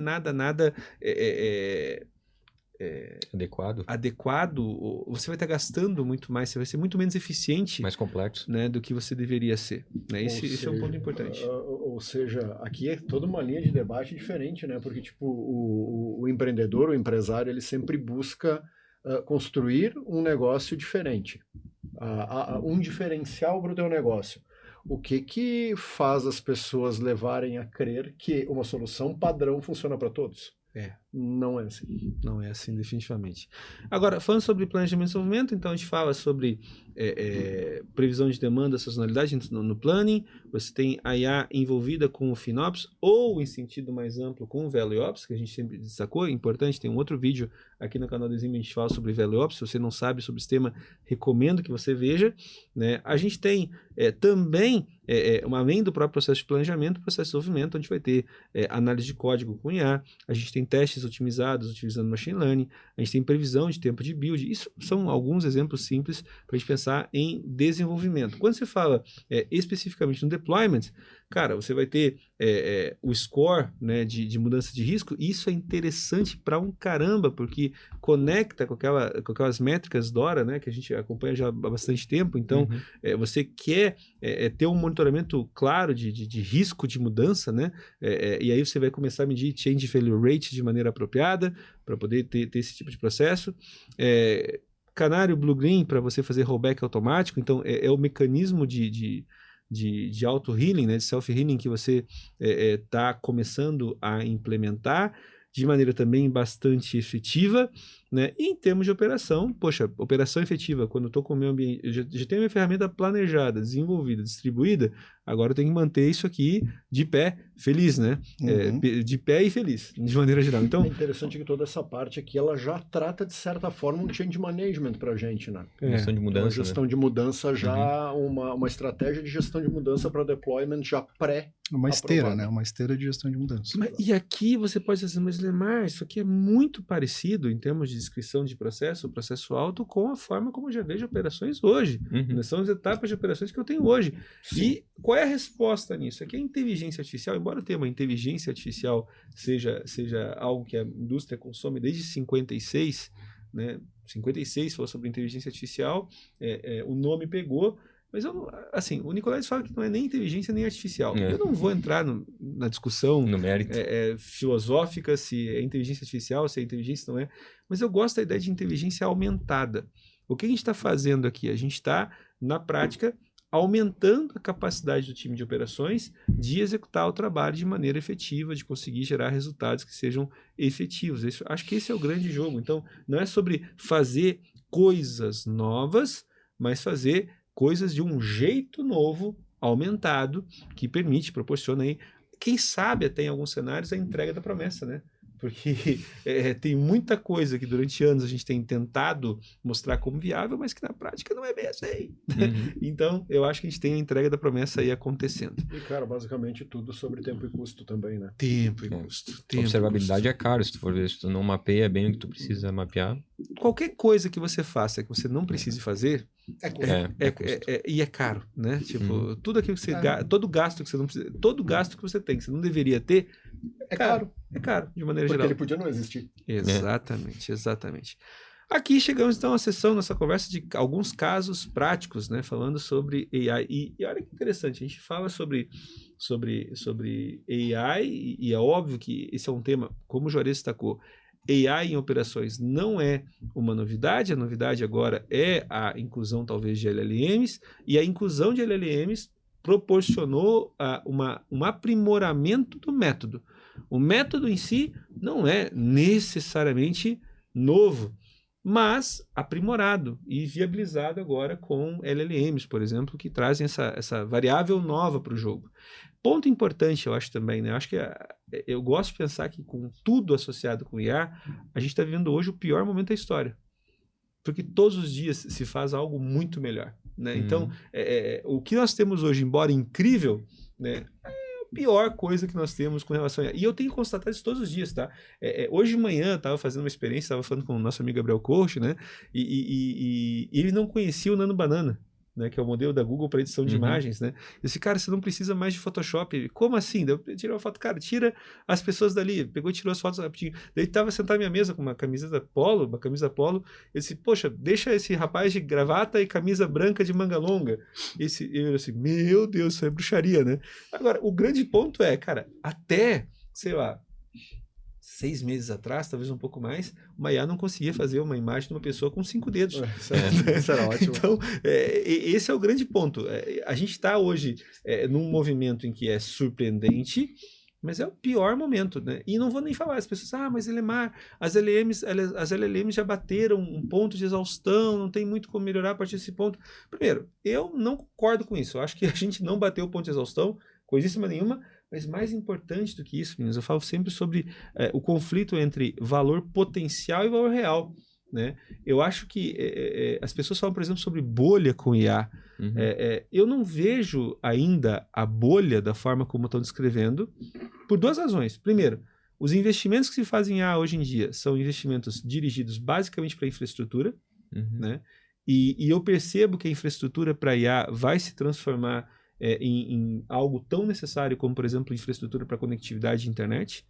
adequado, você vai estar gastando muito mais, você vai ser muito menos eficiente, mais complexo, né, do que você deveria ser, né? Esse é um ponto importante. Ou seja, aqui é toda uma linha de debate diferente, né? Porque tipo, o empreendedor, o empresário, ele sempre busca construir um negócio diferente, um diferencial para o teu negócio. O que faz as pessoas levarem a crer que uma solução padrão funciona para todos? Não é assim. Não é assim, definitivamente. Agora, falando sobre planejamento e desenvolvimento, então a gente fala sobre previsão de demanda, sazonalidade no planning, você tem a IA envolvida com o FinOps, ou em sentido mais amplo com o ValueOps, que a gente sempre destacou, é importante, tem um outro vídeo aqui no canal do Exime, a gente fala sobre ValueOps, se você não sabe sobre o sistema, recomendo que você veja, né? A gente tem também, além do próprio processo de planejamento, processo de desenvolvimento, onde vai ter análise de código com IA, a gente tem testes otimizados utilizando machine learning, a gente tem previsão de tempo de build. Isso são alguns exemplos simples para a gente pensar em desenvolvimento. Quando você fala especificamente no deployment, cara, você vai ter o score, né, de mudança de risco. E isso é interessante para um caramba, porque conecta com aquelas métricas DORA, né, que a gente acompanha já há bastante tempo. Então, você quer ter um monitoramento claro de risco de mudança, né? E aí você vai começar a medir change failure rate de maneira apropriada para poder ter esse tipo de processo. Canário Blue-Green para você fazer rollback automático. Então, é o mecanismo de auto-healing, né, de self-healing que você está começando a implementar de maneira também bastante efetiva, né? E em termos de operação, poxa, operação efetiva, quando eu estou com o meu ambiente, eu já tenho minha ferramenta planejada, desenvolvida, distribuída, agora eu tenho que manter isso aqui de pé, feliz, né? De pé e feliz, de maneira geral. Então, é interessante que toda essa parte aqui, ela já trata, de certa forma, um change management para a gente, né? Gestão de mudança, então, gestão de mudança já, uma estratégia de gestão de mudança para deployment já uma esteira, né? Uma esteira de gestão de mudança. E aqui você pode dizer, mas Lemar, isso aqui é muito parecido em termos de descrição de processo, processo alto, com a forma como eu já vejo operações hoje. São as etapas de operações que eu tenho hoje. Sim. E qual é a resposta nisso? Aqui a inteligência artificial, embora o tema inteligência artificial seja algo que a indústria consome desde 56, né? 56 falou sobre inteligência artificial, o nome pegou. Mas assim, o Nicolas fala que não é nem inteligência nem artificial. Eu não vou entrar na discussão no mérito filosófica se é inteligência artificial, se é inteligência, não é. Mas eu gosto da ideia de inteligência aumentada. O que a gente está fazendo aqui? A gente está, na prática, aumentando a capacidade do time de operações de executar o trabalho de maneira efetiva, de conseguir gerar resultados que sejam efetivos. Acho que esse é o grande jogo. Então, não é sobre fazer coisas novas, mas fazer coisas de um jeito novo, aumentado, que proporciona aí, quem sabe até em alguns cenários, a entrega da promessa, né? Porque tem muita coisa que durante anos a gente tem tentado mostrar como viável, mas que na prática não é bem assim. Então, eu acho que a gente tem a entrega da promessa aí acontecendo. E, cara, basicamente tudo sobre tempo e custo também, né? Tempo e custo. Observabilidade é caro, se tu for ver, se tu não mapeia bem o que tu precisa mapear. Qualquer coisa que você faça que você não precise fazer, e é caro, né? Tipo, tudo aquilo que você todo gasto que você não precisa, todo gasto que você tem, que você não deveria ter, é caro, de maneira geral. Porque ele podia não existir. Exatamente. Aqui chegamos então à sessão, nossa conversa de alguns casos práticos, né? Falando sobre AI. E olha que interessante, a gente fala sobre AI, e é óbvio que esse é um tema, como o Juarez destacou, AI em operações não é uma novidade, a novidade agora é a inclusão talvez de LLMs, e a inclusão de LLMs proporcionou um aprimoramento do método. O método em si não é necessariamente novo, mas aprimorado e viabilizado agora com LLMs, por exemplo, que trazem essa variável nova para o jogo. Ponto importante, eu acho também, né? Eu acho que eu gosto de pensar que com tudo associado com IA, a gente está vivendo hoje o pior momento da história. Porque todos os dias se faz algo muito melhor, né? Então, o que nós temos hoje, embora incrível, né, é a pior coisa que nós temos com relação a IA. E eu tenho que constatar isso todos os dias, tá? Hoje de manhã eu estava fazendo uma experiência, estava falando com o nosso amigo Gabriel Coach, né? E ele não conhecia o Nano Banana, né, que é o modelo da Google para edição de imagens, né? Eu disse, cara, você não precisa mais de Photoshop. Ele, como assim? Daí eu tirei uma foto, cara, tira as pessoas dali. Pegou e tirou as fotos rapidinho. Daí ele estava sentado à minha mesa com uma camisa polo. Eu disse, poxa, deixa esse rapaz de gravata e camisa branca de manga longa. Eu disse, meu Deus, isso é bruxaria, né? Agora, o grande ponto é, cara, até, sei lá, 6 meses atrás, talvez um pouco mais, uma IA não conseguia fazer uma imagem de uma pessoa com 5 dedos. Isso era ótimo. Então, esse é o grande ponto. A gente está hoje num movimento em que é surpreendente, mas é o pior momento, né? E não vou nem falar, as pessoas, mas as LLMs já bateram um ponto de exaustão, não tem muito como melhorar a partir desse ponto. Primeiro, eu não concordo com isso. Eu acho que a gente não bateu o ponto de exaustão, coisíssima nenhuma. Mas mais importante do que isso, meninos, eu falo sempre sobre o conflito entre valor potencial e valor real, né? Eu acho que as pessoas falam, por exemplo, sobre bolha com IA. Eu não vejo ainda a bolha da forma como estão descrevendo, por 2 razões. Primeiro, os investimentos que se fazem em IA hoje em dia são investimentos dirigidos basicamente para infraestrutura, né? E eu percebo que a infraestrutura para IA vai se transformar em algo tão necessário como, por exemplo, infraestrutura para conectividade de internet,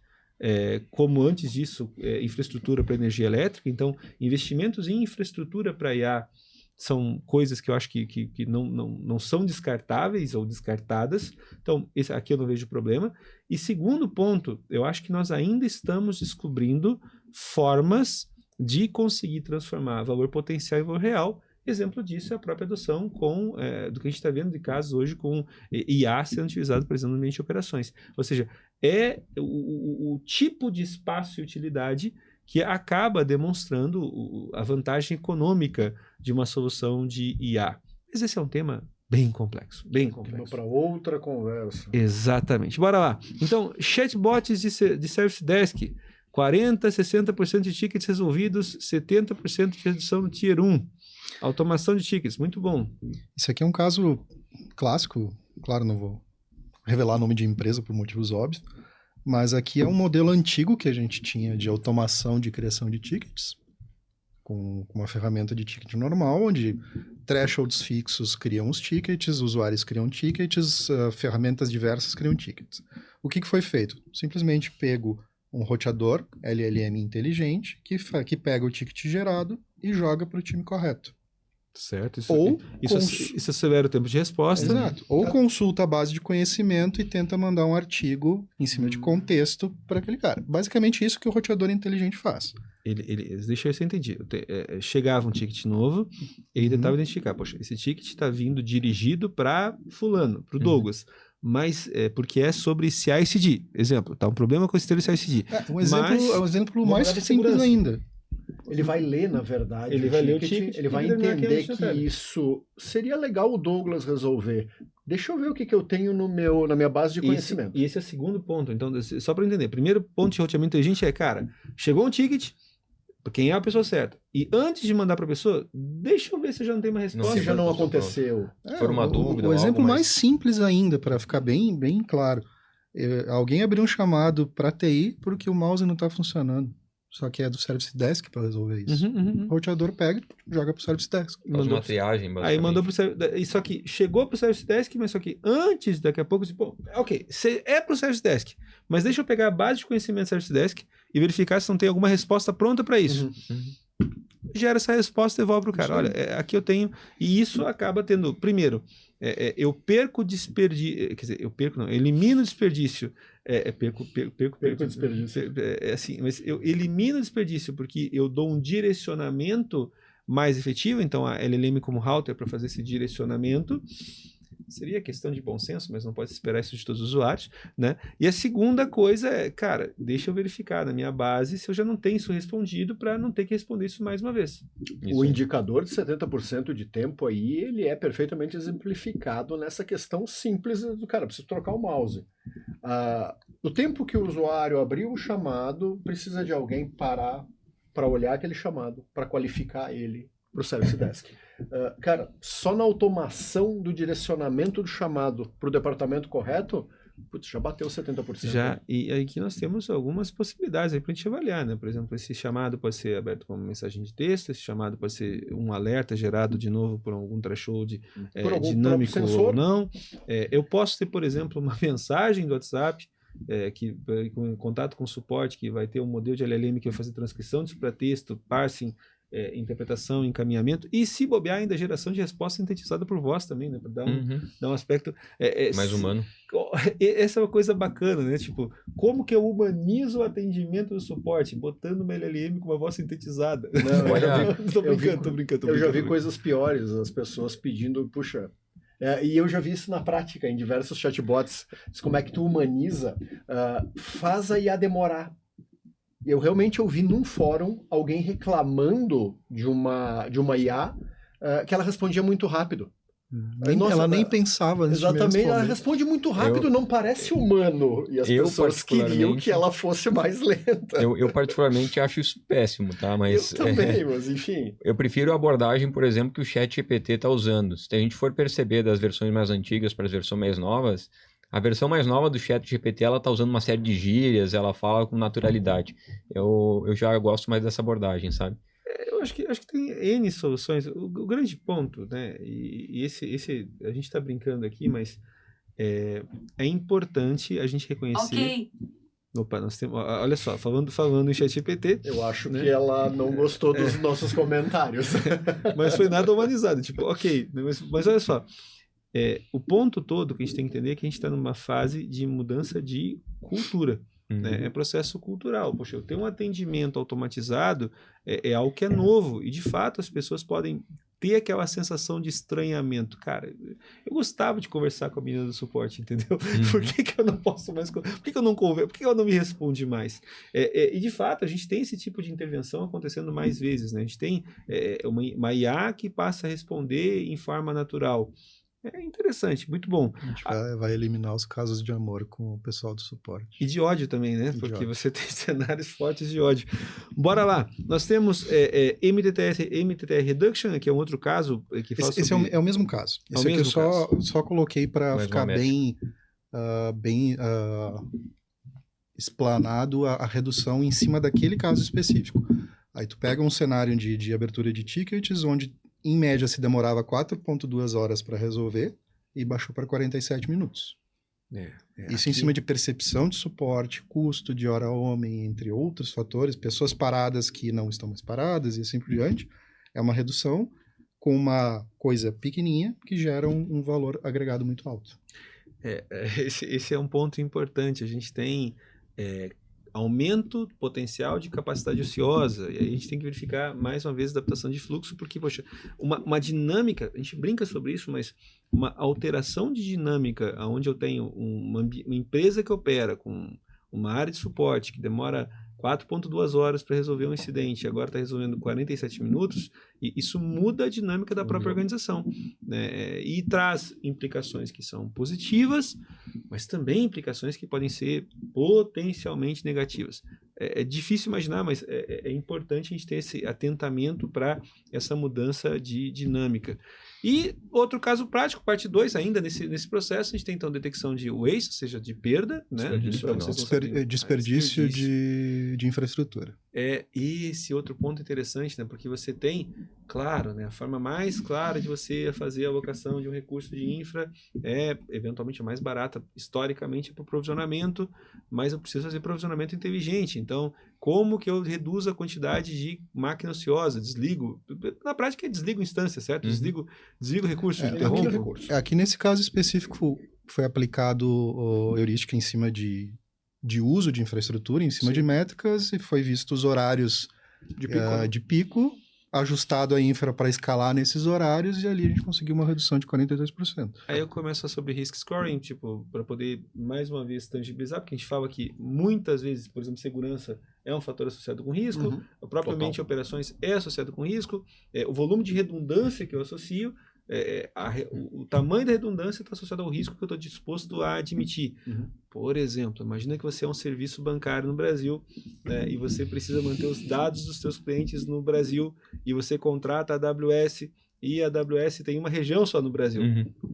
como antes disso, infraestrutura para energia elétrica. Então, investimentos em infraestrutura para IA são coisas que eu acho que não são descartáveis ou descartadas. Então, esse aqui eu não vejo problema. E segundo ponto, eu acho que nós ainda estamos descobrindo formas de conseguir transformar valor potencial em valor real. Exemplo disso é a própria adoção do que a gente está vendo de casos hoje com IA sendo utilizado, por exemplo, no ambiente de operações. Ou seja, é o tipo de espaço e utilidade que acaba demonstrando a vantagem econômica de uma solução de IA. Mas esse é um tema bem complexo, bem complexo. Para outra conversa. Exatamente. Bora lá. Então, chatbots de Service Desk, 40%, 60% de tickets resolvidos, 70% de redução no Tier 1. Automação de tickets, muito bom. Isso aqui é um caso clássico, claro, não vou revelar nome de empresa por motivos óbvios, mas aqui é um modelo antigo que a gente tinha de automação de criação de tickets, com uma ferramenta de ticket normal, onde thresholds fixos criam os tickets, usuários criam tickets, ferramentas diversas criam tickets. O que foi feito? Simplesmente pego um roteador LLM inteligente que pega o ticket gerado e joga para o time correto. Certo. Isso, Ou isso acelera o tempo de resposta. Exato. Ou consulta a base de conhecimento e tenta mandar um artigo em cima de contexto para aquele cara. Basicamente isso que o roteador inteligente faz. Deixa eu ver se eu entendi. Chegava um ticket novo, ele tentava identificar, poxa, esse ticket está vindo dirigido para fulano, para o Douglas, mas porque é sobre CI/CD. Exemplo, tá um problema com esse termo CI/CD. Um exemplo mais simples ainda. Ele vai ler, na verdade, o ticket, ele vai entender que isso seria legal o Douglas resolver. Deixa eu ver o que eu tenho na minha base de conhecimento. E esse é o segundo ponto. Então, só para entender, primeiro ponto de roteamento inteligente é, cara, chegou um ticket, quem é a pessoa certa? E antes de mandar para a pessoa, deixa eu ver se já não tem uma resposta. Se já não aconteceu. Se for uma dúvida. O exemplo mais simples ainda, para ficar bem claro. Alguém abriu um chamado para TI porque o mouse não está funcionando. Só que é do Service Desk para resolver isso. O roteador pega e joga pro Service Desk. Faz uma triagem, basicamente. Aí mandou pro Service Desk. Só que chegou pro Service Desk, mas só que antes, daqui a pouco, ok, é pro Service Desk, mas deixa eu pegar a base de conhecimento do Service Desk e verificar se não tem alguma resposta pronta para isso. Gera essa resposta e devolve pro cara. Olha, aqui eu tenho... E isso acaba tendo... Primeiro, eu perco desperdício... Quer dizer, eu elimino desperdício. Perco desperdício. Assim, mas eu elimino desperdício porque eu dou um direcionamento mais efetivo. Então, a LLM como router para fazer esse direcionamento seria questão de bom senso, mas não pode esperar isso de todos os usuários, né? E a segunda coisa é, cara, deixa eu verificar na minha base se eu já não tenho isso respondido para não ter que responder isso mais uma vez. O indicador de 70% de tempo aí, ele é perfeitamente exemplificado nessa questão simples do cara, preciso trocar o mouse. O tempo que o usuário abriu o chamado, precisa de alguém parar para olhar aquele chamado, para qualificar ele para o Service Desk. Cara, só na automação do direcionamento do chamado para o departamento correto, já bateu 70%. Já, e aqui nós temos algumas possibilidades para a gente avaliar, né? Por exemplo, esse chamado pode ser aberto como mensagem de texto, esse chamado pode ser um alerta gerado de novo por algum threshold dinâmico ou não. Eu posso ter, por exemplo, uma mensagem do WhatsApp que em contato com o suporte, que vai ter um modelo de LLM que vai fazer transcrição disso para texto, parsing, interpretação, encaminhamento e, se bobear, ainda geração de resposta sintetizada por voz também, né? Para dar um aspecto mais humano. Essa é uma coisa bacana, né? Tipo, como que eu humanizo o atendimento do suporte? Botando uma LLM com uma voz sintetizada. Não, tô brincando. Eu já vi coisas piores, as pessoas pedindo, puxa... e eu já vi isso na prática, em diversos chatbots. Como é que tu humaniza? Faz a IA demorar. Eu realmente ouvi num fórum alguém reclamando de uma IA que ela respondia muito rápido. Ela nem pensava antes exatamente, ela responde muito rápido, não parece humano. E as pessoas queriam que ela fosse mais lenta. Eu particularmente acho isso péssimo, tá? Mas, eu também, mas enfim. Eu prefiro a abordagem, por exemplo, que o ChatGPT está usando. Se a gente for perceber das versões mais antigas para as versões mais novas, a versão mais nova do ChatGPT, ela tá usando uma série de gírias, ela fala com naturalidade. Eu já gosto mais dessa abordagem, sabe? Eu acho que tem N soluções. O grande ponto, né? E esse a gente está brincando aqui, mas é importante a gente reconhecer. Ok. Opa, nós temos. Olha só, falando em ChatGPT. Eu acho que ela não gostou dos nossos comentários. Mas foi nada humanizado. Tipo, ok. Mas olha só. O ponto todo que a gente tem que entender é que a gente está numa fase de mudança de cultura. Né? É processo cultural. Poxa, eu tenho um atendimento automatizado, é algo que é novo. E, de fato, as pessoas podem ter aquela sensação de estranhamento. Cara, eu gostava de conversar com a menina do suporte, entendeu? Por que eu não posso mais... Por que eu não converso? Por que ela não me responde mais? E, de fato, a gente tem esse tipo de intervenção acontecendo mais vezes. Né? A gente tem uma IA que passa a responder em forma natural. É interessante, muito bom. A gente vai eliminar os casos de amor com o pessoal do suporte. E de ódio também, né? Porque você tem cenários fortes de ódio. Bora lá. Nós temos MTTR Reduction, que é um outro caso que fala esse sobre... é o mesmo caso. Esse aqui eu só coloquei para ficar bem explanado a redução em cima daquele caso específico. Aí tu pega um cenário de abertura de tickets, onde em média se demorava 4,2 horas para resolver e baixou para 47 minutos. Isso em cima de percepção de suporte, custo de hora homem, entre outros fatores, pessoas paradas que não estão mais paradas e assim por diante. É uma redução com uma coisa pequenininha que gera um valor agregado muito alto. Esse é um ponto importante. A gente tem aumento potencial de capacidade ociosa, e aí a gente tem que verificar mais uma vez a adaptação de fluxo, porque, poxa, uma dinâmica, a gente brinca sobre isso, mas uma alteração de dinâmica, onde eu tenho uma empresa que opera com uma área de suporte que demora 4,2 horas para resolver um incidente, agora está resolvendo 47 minutos, e isso muda a dinâmica da própria organização, né? E traz implicações que são positivas, mas também implicações que podem ser potencialmente negativas. É difícil imaginar, mas é importante a gente ter esse atentamento para essa mudança de dinâmica. E outro caso prático, parte 2 ainda, nesse processo, a gente tem então detecção de waste, ou seja, de perda, né? Desperdício de infraestrutura. E esse outro ponto interessante, né? Porque você tem, claro, né? A forma mais clara de você fazer a alocação de um recurso de infra é, eventualmente, a mais barata, historicamente, para o provisionamento, mas eu preciso fazer provisionamento inteligente. Então, como que eu reduzo a quantidade de máquina ociosa? Desligo. Na prática, desligo instância, certo? Desligo recurso, interrompo. Aqui nesse caso específico, foi aplicado heurística em cima de uso de infraestrutura, em cima de métricas, e foi visto os horários de pico, ajustado a infra para escalar nesses horários, e ali a gente conseguiu uma redução de 42%. Aí eu começo sobre risk scoring, para poder, mais uma vez, tangibilizar, porque a gente fala que muitas vezes, por exemplo, segurança é um fator associado com risco, propriamente operações é associado com risco, o volume de redundância que eu associo, o tamanho da redundância está associado ao risco que eu estou disposto a admitir. Por exemplo, imagina que você é um serviço bancário no Brasil, né, e você precisa manter os dados dos seus clientes no Brasil, e você contrata a AWS, e a AWS tem uma região só no Brasil.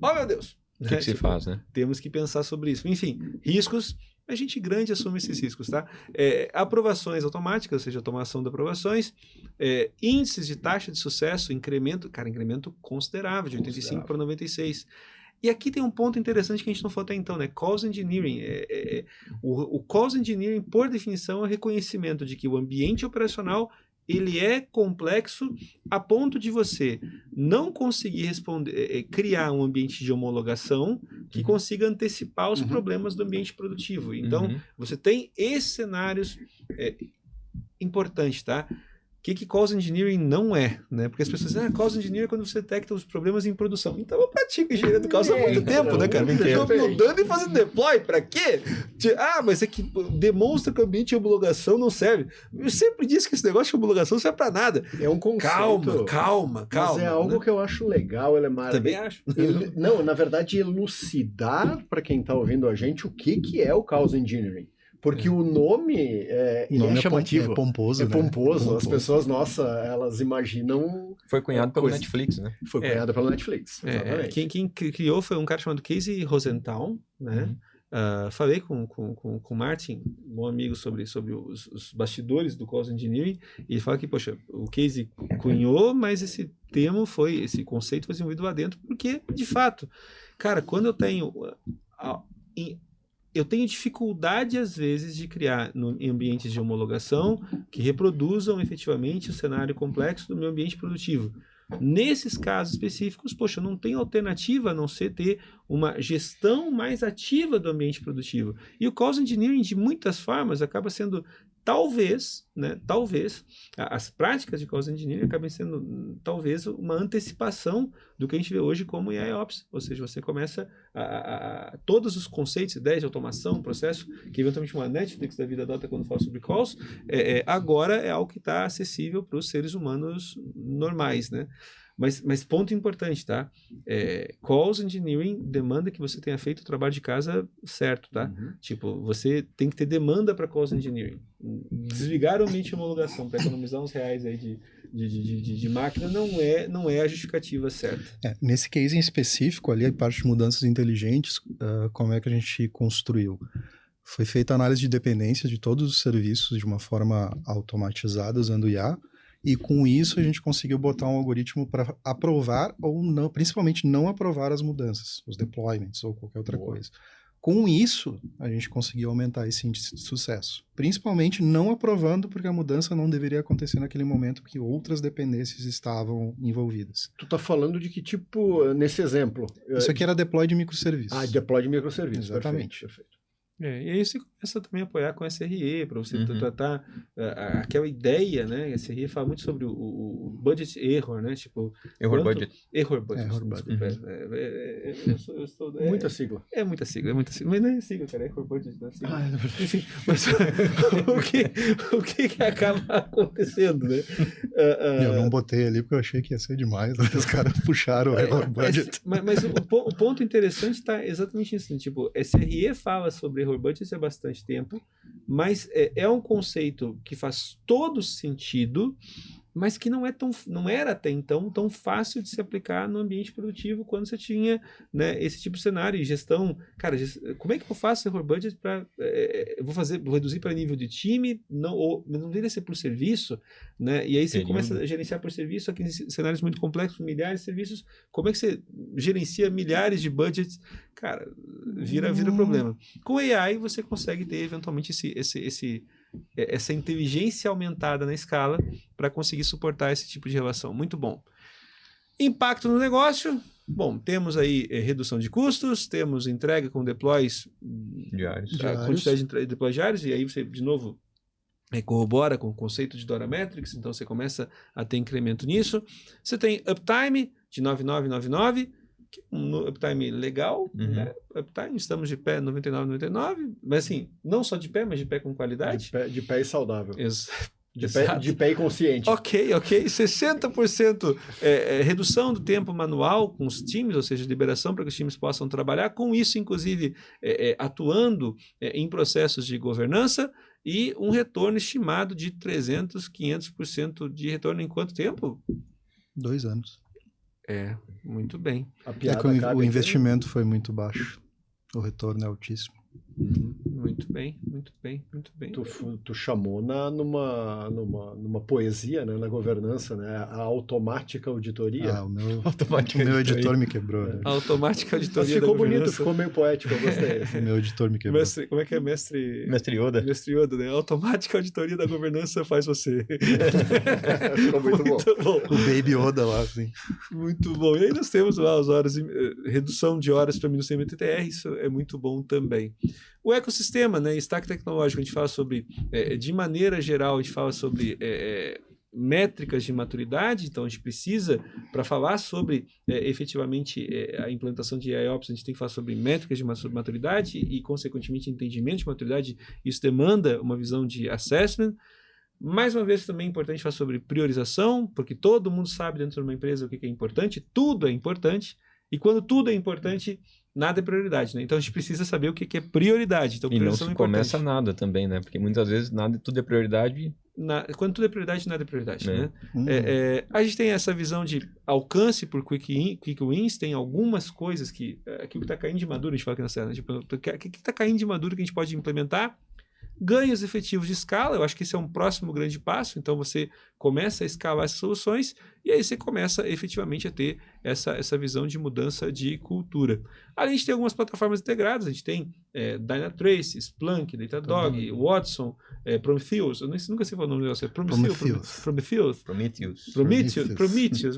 Oh, meu Deus! O que se faz, né? Temos que pensar sobre isso. Enfim, riscos, a gente grande assume esses riscos, tá? Aprovações automáticas, ou seja, automação de aprovações, índices de taxa de sucesso, incremento considerável, de 85 para 96. E aqui tem um ponto interessante que a gente não falou até então, né? Cost Engineering. O Cost Engineering, por definição, é o reconhecimento de que o ambiente operacional ele é complexo a ponto de você não conseguir criar um ambiente de homologação que consiga antecipar os problemas do ambiente produtivo. Então, você tem esses cenários importantes, tá? O que Cost Engineering não é, né? Porque as pessoas dizem, Cost Engineering é quando você detecta os problemas em produção. Então eu pratico engenharia do caos há muito tempo, né, cara? Estou mudando e fazendo deploy, pra quê? Mas é que demonstra que o ambiente de homologação não serve. Eu sempre disse que esse negócio de homologação não serve pra nada. É um conceito. Calma. Mas é algo que eu acho legal, Elemar. Também acho. Não, na verdade, elucidar para quem está ouvindo a gente o que é o Cost Engineering. Porque o nome é chamativo. É pomposo, né? Pomposo. As pessoas, elas imaginam... Foi cunhado pelo Netflix, né? Foi cunhado pelo Netflix, exatamente. Quem criou foi um cara chamado Casey Rosenthal, né? Falei com o Martin, um amigo, sobre os bastidores do Cost Engineering, e ele fala que, poxa, o Casey cunhou, mas esse conceito foi desenvolvido lá dentro, porque, de fato, cara, quando eu tenho dificuldade, às vezes, de criar em ambientes de homologação que reproduzam efetivamente o cenário complexo do meu ambiente produtivo. Nesses casos específicos, poxa, não tem alternativa a não ser ter uma gestão mais ativa do ambiente produtivo. E o Cost Engineering, de muitas formas, acaba sendo, talvez, as práticas de Cost Engineering acabem sendo, talvez, uma antecipação do que a gente vê hoje como IOPS. Ou seja, você começa todos os conceitos, ideias de automação, processo, que eventualmente uma Netflix da vida adota quando fala sobre calls, agora é algo que está acessível para os seres humanos normais, né? Mas ponto importante, tá? Cost Engineering demanda que você tenha feito o trabalho de casa certo, tá? Tipo, você tem que ter demanda para Cost Engineering. Desligar o ambiente de homologação para economizar uns reais aí de máquina não é a justificativa certa. Nesse case em específico, ali, a parte de mudanças inteligentes, como é que a gente construiu? Foi feita a análise de dependências de todos os serviços de uma forma automatizada, usando IA, e com isso a gente conseguiu botar um algoritmo para aprovar ou não, principalmente não aprovar as mudanças, os deployments ou qualquer outra coisa. Com isso, a gente conseguiu aumentar esse índice de sucesso. Principalmente não aprovando, porque a mudança não deveria acontecer naquele momento que outras dependências estavam envolvidas. Tu tá falando de que tipo, nesse exemplo? Isso aqui era deploy de microserviços. Deploy de microserviços. Exatamente. Perfeito. E aí você começa também a apoiar com SRE, para você tratar aquela ideia, né? A SRE fala muito sobre o budget error, né? Tipo, Error budget. Error budget. Error budget. Desculpa, eu estou, Muita sigla. É muita sigla. Mas não é sigla, cara. Error budget não é sigla. Enfim, mas o que acaba acontecendo, né? Eu não botei ali porque eu achei que ia ser demais. Os caras puxaram o error budget. Mas o ponto interessante está exatamente nisso. Tipo, SRE fala sobre error budget há bastante tempo, mas é um conceito que faz todo sentido, mas que não era até então tão fácil de se aplicar no ambiente produtivo quando você tinha, né, esse tipo de cenário e gestão. Cara, como é que eu faço error budget para vou reduzir para nível de time, não deveria ser por serviço, né? E aí você começa a gerenciar por serviço, aqui em cenários muito complexos, milhares de serviços, como é que você gerencia milhares de budgets? Cara, vira problema. Com AI você consegue ter eventualmente essa inteligência aumentada na escala para conseguir suportar esse tipo de relação. Muito bom. Impacto no negócio. Bom, temos aí redução de custos, temos entrega com deploys diários. A quantidade de deploys diários, e aí você, de novo, corrobora com o conceito de DORA Metrics, então você começa a ter incremento nisso. Você tem uptime de 9999, que é um uptime legal, né? Uptime, estamos de pé 99, mas assim, não só de pé, mas de pé com qualidade. De pé e saudável. Exato. De pé e consciente. Ok. 60% redução do tempo manual com os times, ou seja, liberação para que os times possam trabalhar. Com isso, inclusive, atuando em processos de governança e um retorno estimado de 300%, 500% de retorno em quanto tempo? 2 anos. Muito bem. O investimento foi muito baixo. O retorno é altíssimo. Muito bem. Tu chamou numa poesia, né, na governança, né, a automática auditoria. O meu editor me quebrou. A automática auditoria. Mas ficou bonito, ficou meio poético, eu gostei. O meu editor me quebrou. Como é que é mestre Yoda? Mestre Yoda, né? A automática auditoria da governança faz você. Ficou muito bom. O Baby Yoda lá, assim. Muito bom. E aí nós temos lá as horas, redução de horas para minuto MTTR, isso é muito bom também. O ecossistema, né? Stack tecnológico, a gente fala sobre, de maneira geral, a gente fala sobre métricas de maturidade, então a gente precisa, para falar sobre efetivamente a implantação de AIOps, a gente tem que falar sobre métricas de maturidade e, consequentemente, entendimento de maturidade. Isso demanda uma visão de assessment. Mais uma vez, também é importante falar sobre priorização, porque todo mundo sabe dentro de uma empresa o que é importante, tudo é importante, e quando tudo é importante, nada é prioridade, né? Então a gente precisa saber o que é prioridade. Então, e não se começa nada também, né? Porque muitas vezes tudo é prioridade. Quando tudo é prioridade, nada é prioridade, né? A gente tem essa visão de alcance por quick wins, tem algumas coisas que aquilo que está caindo de maduro, a gente fala aqui na cena, tipo, o que está caindo de maduro que a gente pode implementar. Ganhos efetivos de escala, eu acho que esse é um próximo grande passo, então você começa a escalar essas soluções e aí você começa efetivamente a ter essa visão de mudança de cultura. Além de ter algumas plataformas integradas, a gente tem Dynatrace, Splunk, Datadog, Watson, Prometheus, eu nunca sei falar o nome do negócio, Prometheus,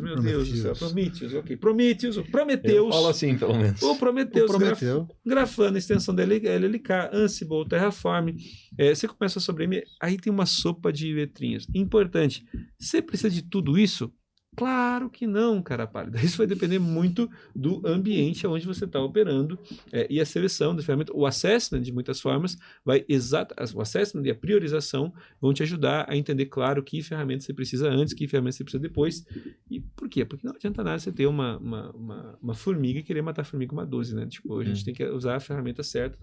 meu Deus do céu, Prometheus, ok, Prometheus, Eu falo assim, pelo menos. O Prometheus, Grafana, extensão da LLK, Ansible, Terraform, você começa sobre aí tem uma sopa de letrinhas. Importante, você precisa de tudo isso? Claro que não, cara pálida. Isso vai depender muito do ambiente onde você está operando e a seleção da ferramenta. O assessment, de muitas formas, o assessment e a priorização vão te ajudar a entender, claro, que ferramenta você precisa antes, que ferramenta você precisa depois. E por quê? Porque não adianta nada você ter uma formiga e querer matar a formiga com uma 12, né? Tipo, a gente tem que usar a ferramenta certa,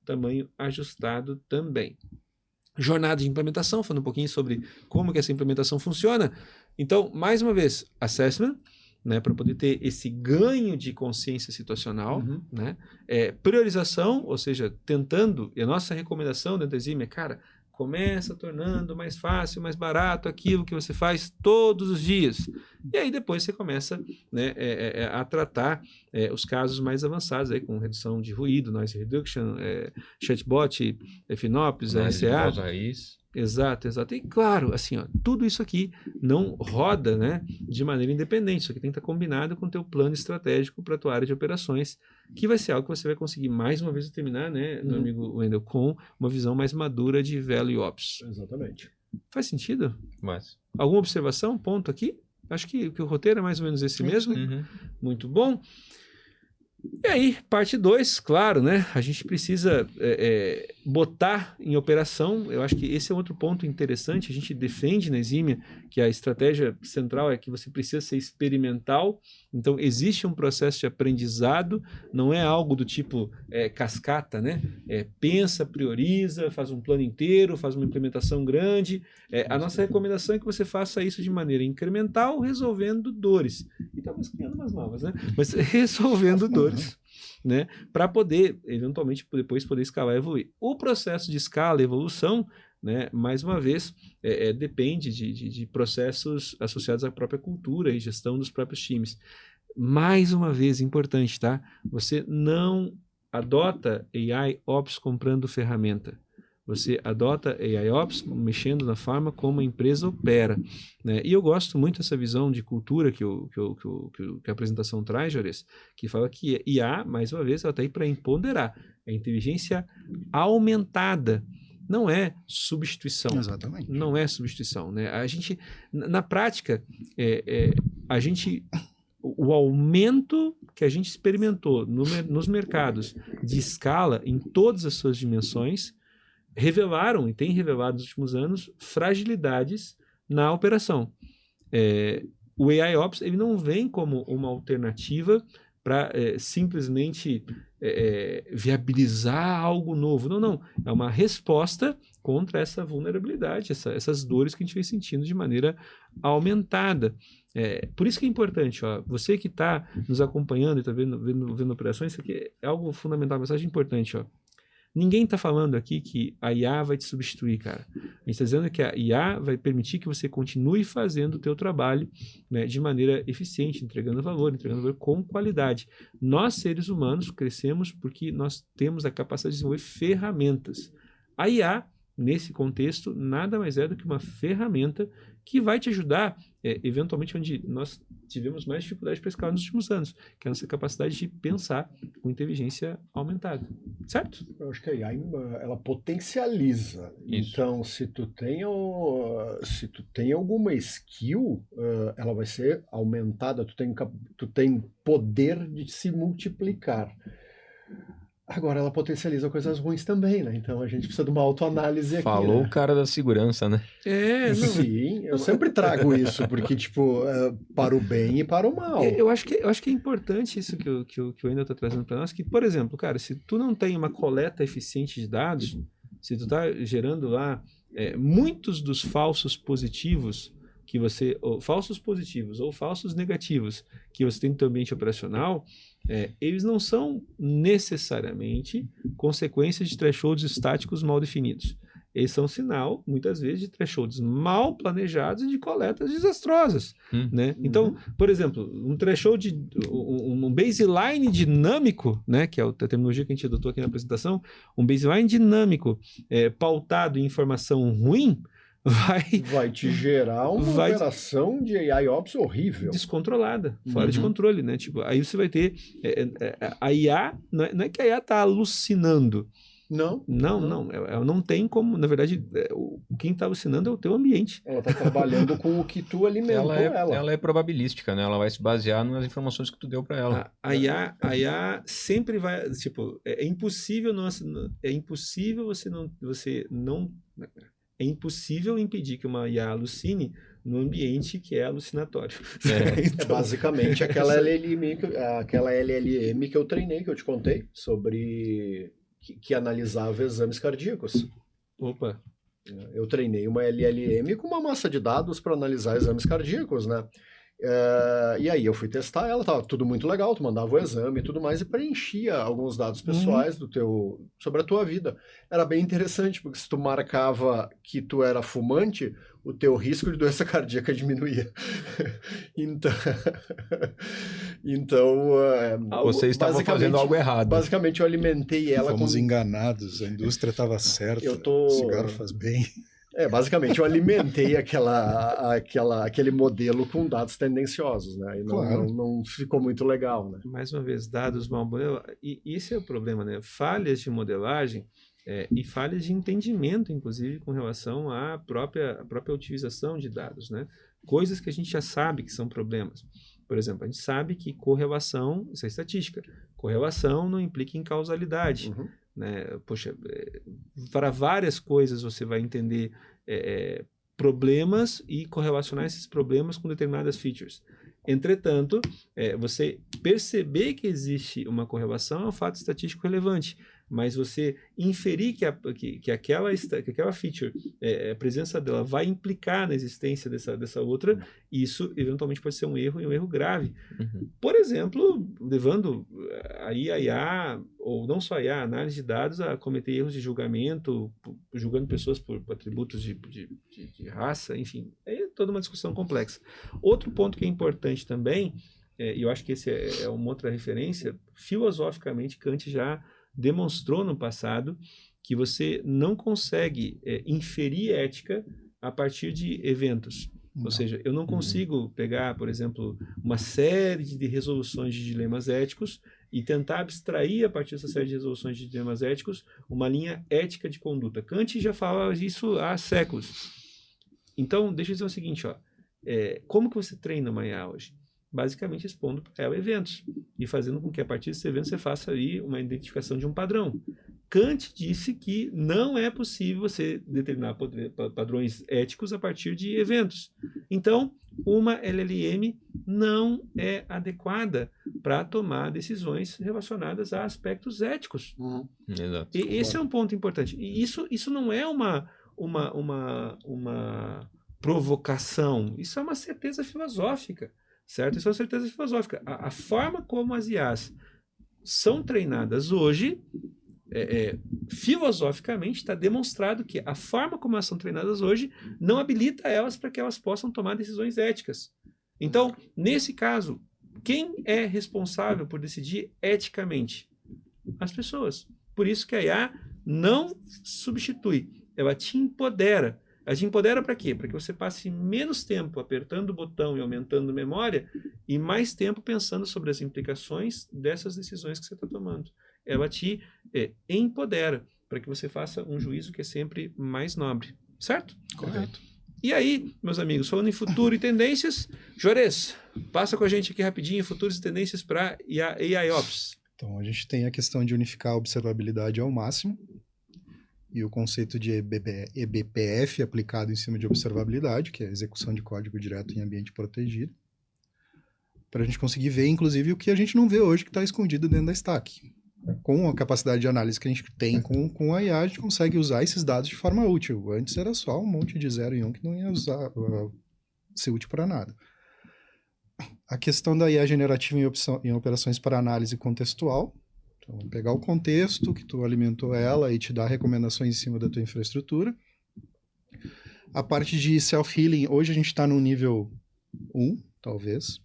tamanho ajustado também. Jornada de implementação, falando um pouquinho sobre como que essa implementação funciona. Então, mais uma vez, assessment, né, para poder ter esse ganho de consciência situacional, né? Priorização, ou seja, tentando, e a nossa recomendação dentro da Exime é, cara, começa tornando mais fácil, mais barato aquilo que você faz todos os dias. E aí depois você começa, né, a tratar os casos mais avançados, aí, com redução de ruído, noise reduction, chatbot, FNOPS, RCA. Exato. E claro, assim, ó, tudo isso aqui não roda, né, de maneira independente. Isso aqui tem que estar combinado com o teu plano estratégico para a tua área de operações, que vai ser algo que você vai conseguir mais uma vez terminar, né, meu amigo Wendel, com uma visão mais madura de Value Ops. Exatamente. Faz sentido? Mas... Alguma observação? Ponto aqui? Acho que o roteiro é mais ou menos esse mesmo. Muito bom. E aí, parte 2, claro, né? A gente precisa botar em operação. Eu acho que esse é outro ponto interessante. A gente defende na Exímia que a estratégia central é que você precisa ser experimental. Então, existe um processo de aprendizado, não é algo do tipo cascata, né? Pensa, prioriza, faz um plano inteiro, faz uma implementação grande. A nossa recomendação é que você faça isso de maneira incremental, resolvendo dores. E talvez criando umas novas, né? Mas resolvendo dores. Né, para poder, eventualmente, depois poder escalar e evoluir. O processo de escala e evolução, né, mais uma vez, depende de processos associados à própria cultura e gestão dos próprios times. Mais uma vez, importante, tá? Você não adota AI Ops comprando ferramenta. Você adota AI Ops mexendo na forma como a empresa opera, né? E eu gosto muito dessa visão de cultura que a apresentação traz, Juarez, que fala que IA, mais uma vez, ela está aí para empoderar. É inteligência aumentada, não é substituição. Exatamente. Não é substituição, né? A gente, na prática, o aumento que a gente experimentou nos mercados de escala em todas as suas dimensões revelaram, e tem revelado nos últimos anos, fragilidades na operação. O AI Ops ele não vem como uma alternativa para simplesmente viabilizar algo novo. Não. É uma resposta contra essa vulnerabilidade, essas dores que a gente vem sentindo de maneira aumentada. Por isso que é importante, ó, você que está nos acompanhando e está vendo operações, isso aqui é algo fundamental, uma mensagem importante, ó. Ninguém está falando aqui que a IA vai te substituir, cara. A gente está dizendo que a IA vai permitir que você continue fazendo o teu trabalho, né, de maneira eficiente, entregando valor com qualidade. Nós, seres humanos, crescemos porque nós temos a capacidade de desenvolver ferramentas. A IA, nesse contexto, nada mais é do que uma ferramenta que vai te ajudar, eventualmente, onde nós tivemos mais dificuldade para escalar nos últimos anos, que é a nossa capacidade de pensar com inteligência aumentada. Certo? Eu acho que a IA, ela potencializa. Isso. Então, se tu tem alguma skill, ela vai ser aumentada, tu tem poder de se multiplicar. Agora, ela potencializa coisas ruins também, né? Então, a gente precisa de uma autoanálise aqui. Falou, né? O cara da segurança, né? Sim, eu sempre trago isso, porque, tipo, para o bem e para o mal. Eu acho que é importante isso que o Wendel está trazendo para nós, que, por exemplo, cara, se tu não tem uma coleta eficiente de dados, se tu está gerando lá muitos dos falsos positivos que você, ou falsos positivos ou falsos negativos que você tem no teu ambiente operacional, eles não são necessariamente consequências de thresholds estáticos mal definidos. Eles são sinal, muitas vezes, de thresholds mal planejados e de coletas desastrosas. Né? Então, por exemplo, um threshold, um baseline dinâmico, né, que é a terminologia que a gente adotou aqui na apresentação, um baseline dinâmico pautado em informação ruim, vai te gerar uma operação de AI Ops horrível. Descontrolada, fora de controle, né? Tipo, aí você vai ter a IA, não é que a IA está alucinando. Não. Ela não tem como, na verdade, quem está alucinando é o teu ambiente. Ela está trabalhando com o que tu alimentou ela. Ela é probabilística, né? Ela vai se basear nas informações que tu deu para ela. A IA sempre vai, tipo, é impossível impedir que uma IA alucine no ambiente que é alucinatório. Então, basicamente aquela LLM que eu treinei, que eu te contei, sobre que analisava exames cardíacos. Opa! Eu treinei uma LLM com uma massa de dados para analisar exames cardíacos, né? E aí eu fui testar ela, tava tudo muito legal, tu mandava o exame e tudo mais e preenchia alguns dados pessoais sobre a tua vida. Era bem interessante, porque se tu marcava que tu era fumante, o teu risco de doença cardíaca diminuía. Então, você estava fazendo algo errado. Basicamente eu alimentei ela Fomos enganados, a indústria estava certa, o cigarro faz bem. Basicamente eu alimentei aquele modelo com dados tendenciosos, né? E não ficou muito legal, né? Mais uma vez, dados mal... E esse é o problema, né? Falhas de modelagem e falhas de entendimento, inclusive, com relação à própria utilização de dados, né? Coisas que a gente já sabe que são problemas. Por exemplo, a gente sabe que correlação, isso é estatística, correlação não implica em causalidade. Né? Poxa, para várias coisas você vai entender problemas e correlacionar esses problemas com determinadas features. Entretanto, você perceber que existe uma correlação é um fato estatístico relevante, mas você inferir que aquela feature, a presença dela vai implicar na existência dessa outra, isso eventualmente pode ser um erro e um erro grave. Por exemplo, levando a IA, ou não só a IA, a análise de dados, a cometer erros de julgamento, julgando pessoas por atributos de raça, enfim, é toda uma discussão complexa. Outro ponto que é importante também, e eu acho que esse é uma outra referência, filosoficamente Kant já demonstrou no passado que você não consegue inferir ética a partir de eventos. Ou seja, eu não consigo pegar, por exemplo, uma série de resoluções de dilemas éticos e tentar abstrair a partir dessa série de resoluções de dilemas éticos uma linha ética de conduta. Kant já fala isso há séculos. Então, deixa eu dizer o seguinte, como que você treina uma IA hoje? Basicamente expondo para ela eventos e fazendo com que a partir desses eventos você faça aí uma identificação de um padrão. Kant disse que não é possível você determinar padrões éticos a partir de eventos. Então, uma LLM não é adequada para tomar decisões relacionadas a aspectos éticos. Exato. E esse é um ponto importante. E isso não é uma provocação, isso é uma certeza filosófica. Certo? Isso é uma certeza filosófica. A forma como as IAs são treinadas hoje, filosoficamente, está demonstrado que a forma como elas são treinadas hoje não habilita elas para que elas possam tomar decisões éticas. Então, nesse caso, quem é responsável por decidir eticamente? As pessoas. Por isso que a IA não substitui, ela te empodera. Ela te empodera para quê? Para que você passe menos tempo apertando o botão e aumentando memória e mais tempo pensando sobre as implicações dessas decisões que você está tomando. Ela te empodera para que você faça um juízo que é sempre mais nobre. Certo? Correto. E aí, meus amigos, falando em futuro e tendências, Juarez, passa com a gente aqui rapidinho futuros e tendências para AIOps. Então, a gente tem a questão de unificar a observabilidade ao máximo, e o conceito de eBPF aplicado em cima de observabilidade, que é a execução de código direto em ambiente protegido, para a gente conseguir ver, inclusive, o que a gente não vê hoje que está escondido dentro da stack. Com a capacidade de análise que a gente tem com a IA, a gente consegue usar esses dados de forma útil. Antes era só um monte de 0 e 1 que não ia ser útil para nada. A questão da IA generativa em operações para análise contextual. Então, pegar o contexto que tu alimentou ela e te dar recomendações em cima da tua infraestrutura. A parte de self-healing, hoje a gente está no nível 1, talvez,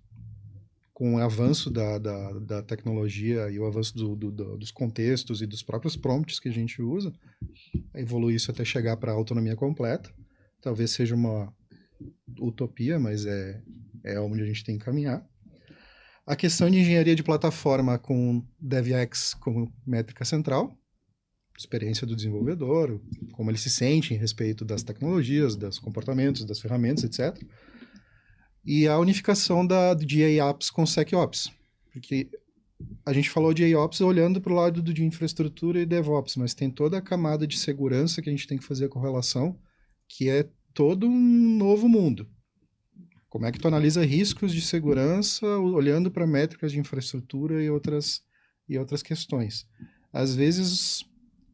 com o avanço da tecnologia e o avanço dos contextos e dos próprios prompts que a gente usa, evoluir isso até chegar para a autonomia completa. Talvez seja uma utopia, mas é onde a gente tem que caminhar. A questão de engenharia de plataforma com DevX como métrica central, experiência do desenvolvedor, como ele se sente em respeito das tecnologias, dos comportamentos, das ferramentas, etc. E a unificação de AIOps com SecOps, porque a gente falou de AIOps olhando para o lado de infraestrutura e DevOps, mas tem toda a camada de segurança que a gente tem que fazer a correlação, que é todo um novo mundo. Como é que tu analisa riscos de segurança olhando para métricas de infraestrutura e outras questões? Às vezes,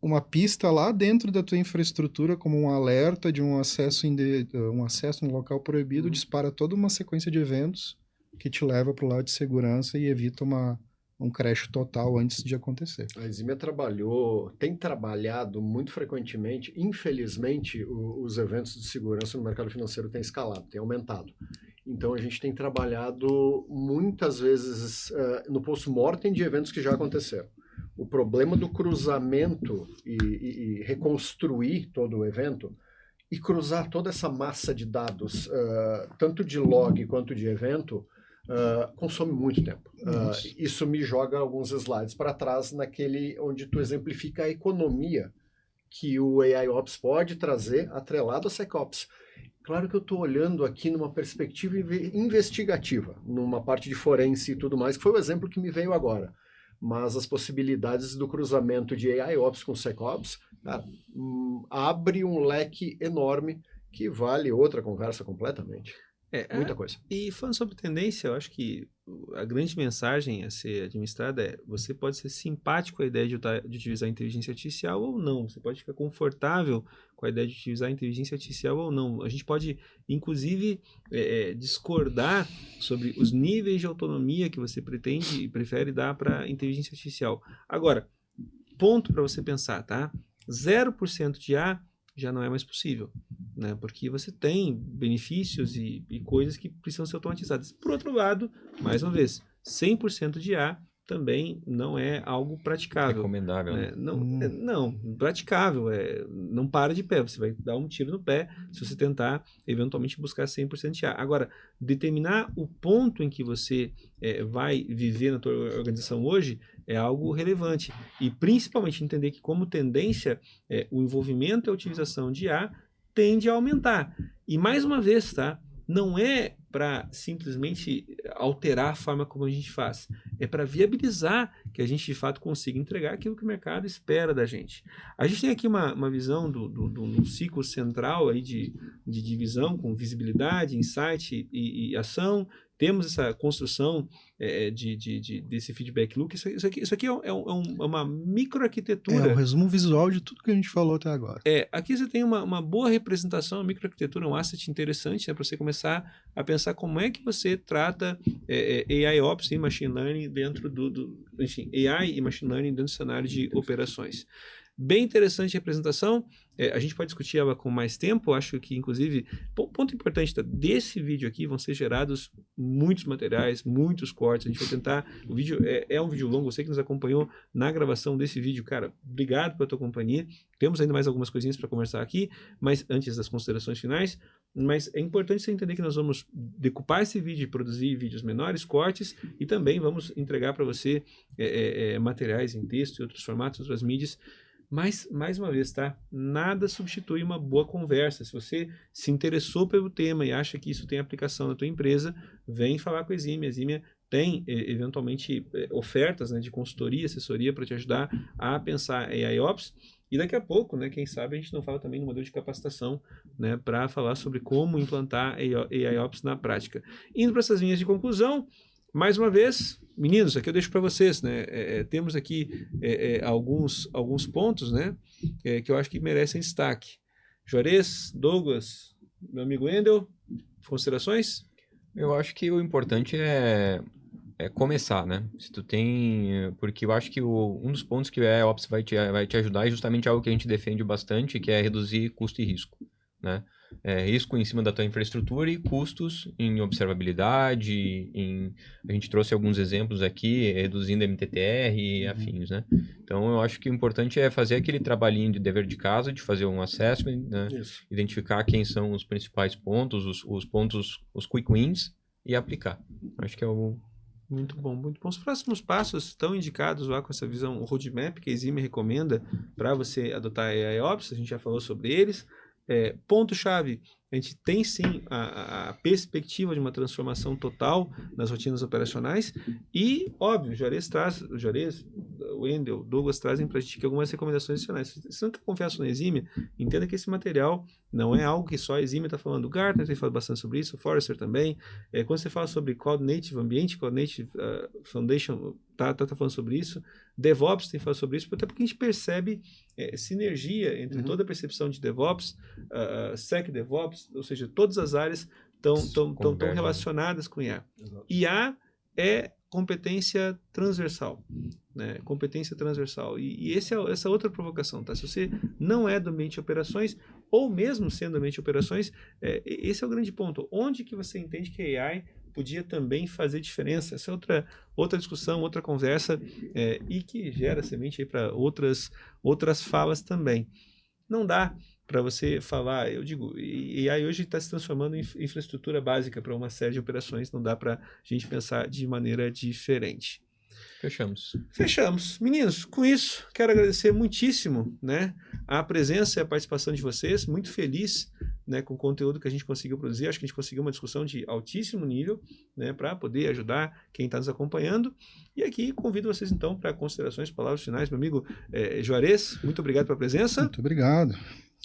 uma pista lá dentro da tua infraestrutura, como um alerta de um acesso no local proibido, dispara toda uma sequência de eventos que te leva para o lado de segurança e evita um crash total antes de acontecer. A Eximia tem trabalhado muito frequentemente, infelizmente, os eventos de segurança no mercado financeiro têm escalado, têm aumentado. Então a gente tem trabalhado muitas vezes no post-mortem de eventos que já aconteceram. O problema do cruzamento e reconstruir todo o evento e cruzar toda essa massa de dados, tanto de log quanto de evento, consome muito tempo. Isso me joga alguns slides para trás naquele onde tu exemplifica a economia que o AIOps pode trazer atrelado a SecOps. Claro que eu estou olhando aqui numa perspectiva investigativa, numa parte de forense e tudo mais, que foi o exemplo que me veio agora. Mas as possibilidades do cruzamento de AIOps com SecOps abre um leque enorme que vale outra conversa completamente. Muita coisa. E falando sobre tendência, eu acho que a grande mensagem a ser administrada é: você pode ser simpático com a ideia de utilizar a inteligência artificial ou não. Você pode ficar confortável com a ideia de utilizar a inteligência artificial ou não. A gente pode, inclusive, discordar sobre os níveis de autonomia que você pretende e prefere dar para a inteligência artificial. Agora, ponto para você pensar, tá? 0% de A já não é mais possível, né? Porque você tem benefícios e coisas que precisam ser automatizadas. Por outro lado, mais uma vez, 100% de A também não é algo praticável. Recomendável. Né? Não, praticável. Não para de pé, você vai dar um tiro no pé se você tentar eventualmente buscar 100% de A. Agora, determinar o ponto em que você vai viver na tua organização hoje é algo relevante. E principalmente entender que, como tendência, o envolvimento e a utilização de A tende a aumentar. E mais uma vez, tá? Não é para simplesmente alterar a forma como a gente faz. É para viabilizar que a gente, de fato, consiga entregar aquilo que o mercado espera da gente. A gente tem aqui uma visão do ciclo central aí de divisão, com visibilidade, insight e ação. Temos essa construção desse feedback loop. Isso aqui é uma microarquitetura. É um resumo visual de tudo que a gente falou até agora. Aqui você tem uma boa representação, a microarquitetura é um asset interessante, né, para você começar a pensar como é que você trata AIOps e Machine Learning dentro enfim, AI e Machine Learning dentro do cenário de operações. Bem interessante a representação, a gente pode discutir ela com mais tempo, acho que inclusive, ponto importante, desse vídeo aqui vão ser gerados muitos materiais, muitos cortes, a gente vai tentar, o vídeo é um vídeo longo, você que nos acompanhou na gravação desse vídeo, cara, obrigado pela tua companhia, temos ainda mais algumas coisinhas para conversar aqui, mas antes das considerações finais, mas é importante você entender que nós vamos decupar esse vídeo e produzir vídeos menores, cortes, e também vamos entregar para você materiais em texto e outros formatos, outras mídias. Mas, mais uma vez, tá? Nada substitui uma boa conversa. Se você se interessou pelo tema e acha que isso tem aplicação na tua empresa, vem falar com a Eximia. A Eximia tem, eventualmente, ofertas, né, de consultoria, assessoria para te ajudar a pensar em AIOps. E daqui a pouco, né, quem sabe, a gente não fala também no modelo de capacitação, né, para falar sobre como implantar AIOps na prática. Indo para essas linhas de conclusão, mais uma vez, meninos, aqui eu deixo para vocês, né? Temos aqui alguns pontos, né? Que eu acho que merecem destaque. Juarez, Douglas, meu amigo Wendel, considerações? Eu acho que o importante é começar, né? Se tu tem... Porque eu acho que um dos pontos que o AIOps vai te ajudar é justamente algo que a gente defende bastante, que é reduzir custo e risco, né? Risco em cima da tua infraestrutura e custos em observabilidade, a gente trouxe alguns exemplos aqui, reduzindo MTTR e afins, né? Então, eu acho que o importante é fazer aquele trabalhinho de dever de casa, de fazer um assessment, né? Identificar quem são os principais pontos, os pontos, os quick wins e aplicar. Acho que é o... Muito bom, muito bom. Os próximos passos estão indicados lá com essa visão, o roadmap que a Eximia recomenda para você adotar a AIOps, a gente já falou sobre eles. Ponto-chave, a gente tem sim a perspectiva de uma transformação total nas rotinas operacionais e, óbvio, o Juarez, o Wendel, o Douglas trazem para a gente algumas recomendações adicionais. Se você não quer confiar só na Eximia, entenda que esse material não é algo que só a Eximia está falando. O Gartner tem falado bastante sobre isso, o Forrester também. Quando você fala sobre Cloud Native Ambiente, Cloud Native Foundation tá falando sobre isso, DevOps tem falado sobre isso, até porque a gente percebe sinergia entre toda a percepção de DevOps, SecDevOps, ou seja, todas as áreas estão relacionadas com IA. Exato. IA é competência transversal, né? Competência transversal. E essa outra provocação, tá? Se você não é do ambiente de operações, ou mesmo sendo do ambiente de operações, esse é o grande ponto. Onde que você entende que a AI podia também fazer diferença? Essa é outra discussão, outra conversa, e que gera semente aí para outras falas também. Não dá para você falar, eu digo, AI hoje está se transformando em infraestrutura básica para uma série de operações, não dá para a gente pensar de maneira diferente. Fechamos. Meninos, com isso, quero agradecer muitíssimo, né, a presença e a participação de vocês, muito feliz, né, com o conteúdo que a gente conseguiu produzir, acho que a gente conseguiu uma discussão de altíssimo nível, né, para poder ajudar quem está nos acompanhando, e aqui convido vocês então para considerações, palavras finais, meu amigo Juarez, muito obrigado pela presença. Muito obrigado.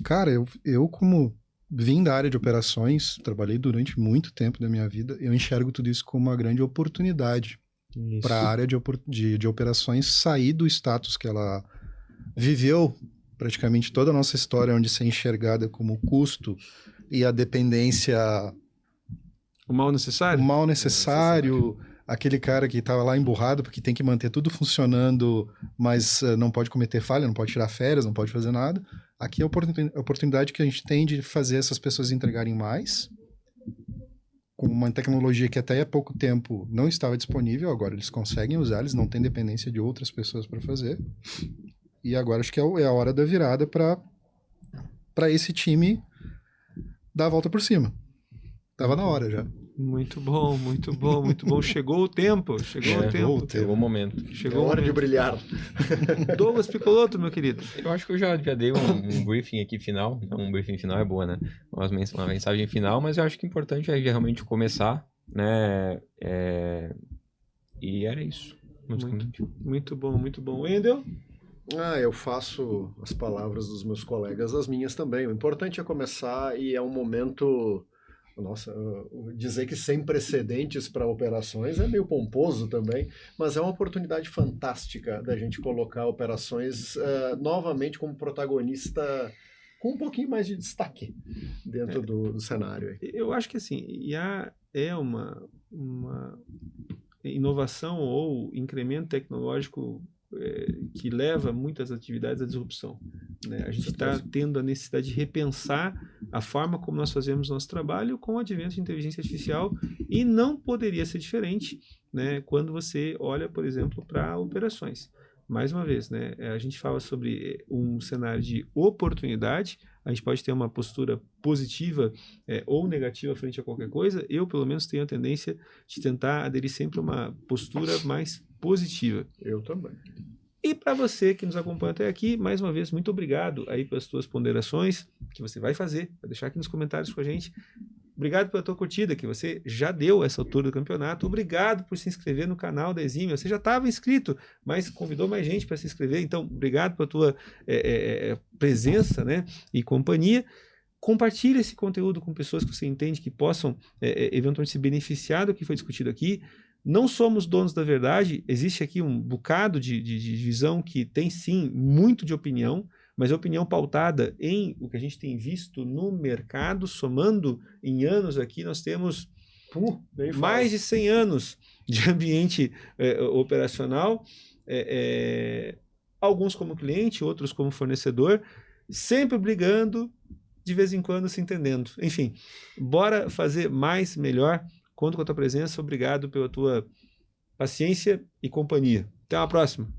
Cara, eu como vim da área de operações, trabalhei durante muito tempo da minha vida, eu enxergo tudo isso como uma grande oportunidade para a área de operações sair do status que ela viveu praticamente toda a nossa história, onde ser enxergada como custo e a dependência... O mal necessário? O mal necessário, aquele cara que estava lá emburrado porque tem que manter tudo funcionando, mas não pode cometer falha, não pode tirar férias, não pode fazer nada. Aqui é a oportunidade que a gente tem de fazer essas pessoas entregarem mais, com uma tecnologia que até há pouco tempo não estava disponível, agora eles conseguem usar, eles não têm dependência de outras pessoas para fazer. E agora acho que é a hora da virada para esse time dar a volta por cima. Tava na hora já. Muito bom, muito bom, muito bom. Chegou o tempo, chegou Chegou o momento. Chegou a hora de brilhar. Douglas Piccolotto, meu querido. Eu acho que eu já dei um briefing aqui final. Então, um briefing final é boa, né? Uma mensagem final, mas eu acho que o importante é realmente começar, né? E era isso. Muito bom, muito bom. Wendel? Eu faço as palavras dos meus colegas, as minhas também. O importante é começar e é um momento... Nossa, dizer que sem precedentes para operações é meio pomposo também, mas é uma oportunidade fantástica da gente colocar operações novamente como protagonista com um pouquinho mais de destaque dentro do cenário. Eu acho que assim, IA é uma inovação ou incremento tecnológico que leva muitas atividades à disrupção, né? A gente está tendo a necessidade de repensar a forma como nós fazemos nosso trabalho com o advento de inteligência artificial e não poderia ser diferente, né, quando você olha, por exemplo, para operações. Mais uma vez, né, a gente fala sobre um cenário de oportunidade, a gente pode ter uma postura positiva ou negativa frente a qualquer coisa. Eu, pelo menos, tenho a tendência de tentar aderir sempre a uma postura mais positiva. Eu também. E para você que nos acompanha até aqui, mais uma vez, muito obrigado aí pelas tuas ponderações que você vai fazer, vai deixar aqui nos comentários com a gente. Obrigado pela tua curtida, que você já deu essa altura do campeonato. Obrigado por se inscrever no canal da Exímia. Você já estava inscrito, mas convidou mais gente para se inscrever. Então, obrigado pela tua presença, né, e companhia. Compartilhe esse conteúdo com pessoas que você entende que possam eventualmente se beneficiar do que foi discutido aqui. Não somos donos da verdade, existe aqui um bocado de visão que tem sim muito de opinião, mas a opinião pautada em o que a gente tem visto no mercado, somando em anos aqui, nós temos mais de 100 anos de ambiente operacional, alguns como cliente, outros como fornecedor, sempre brigando, de vez em quando se entendendo. Enfim, bora fazer mais, melhor. Conto com a tua presença, obrigado pela tua paciência e companhia. Até uma próxima.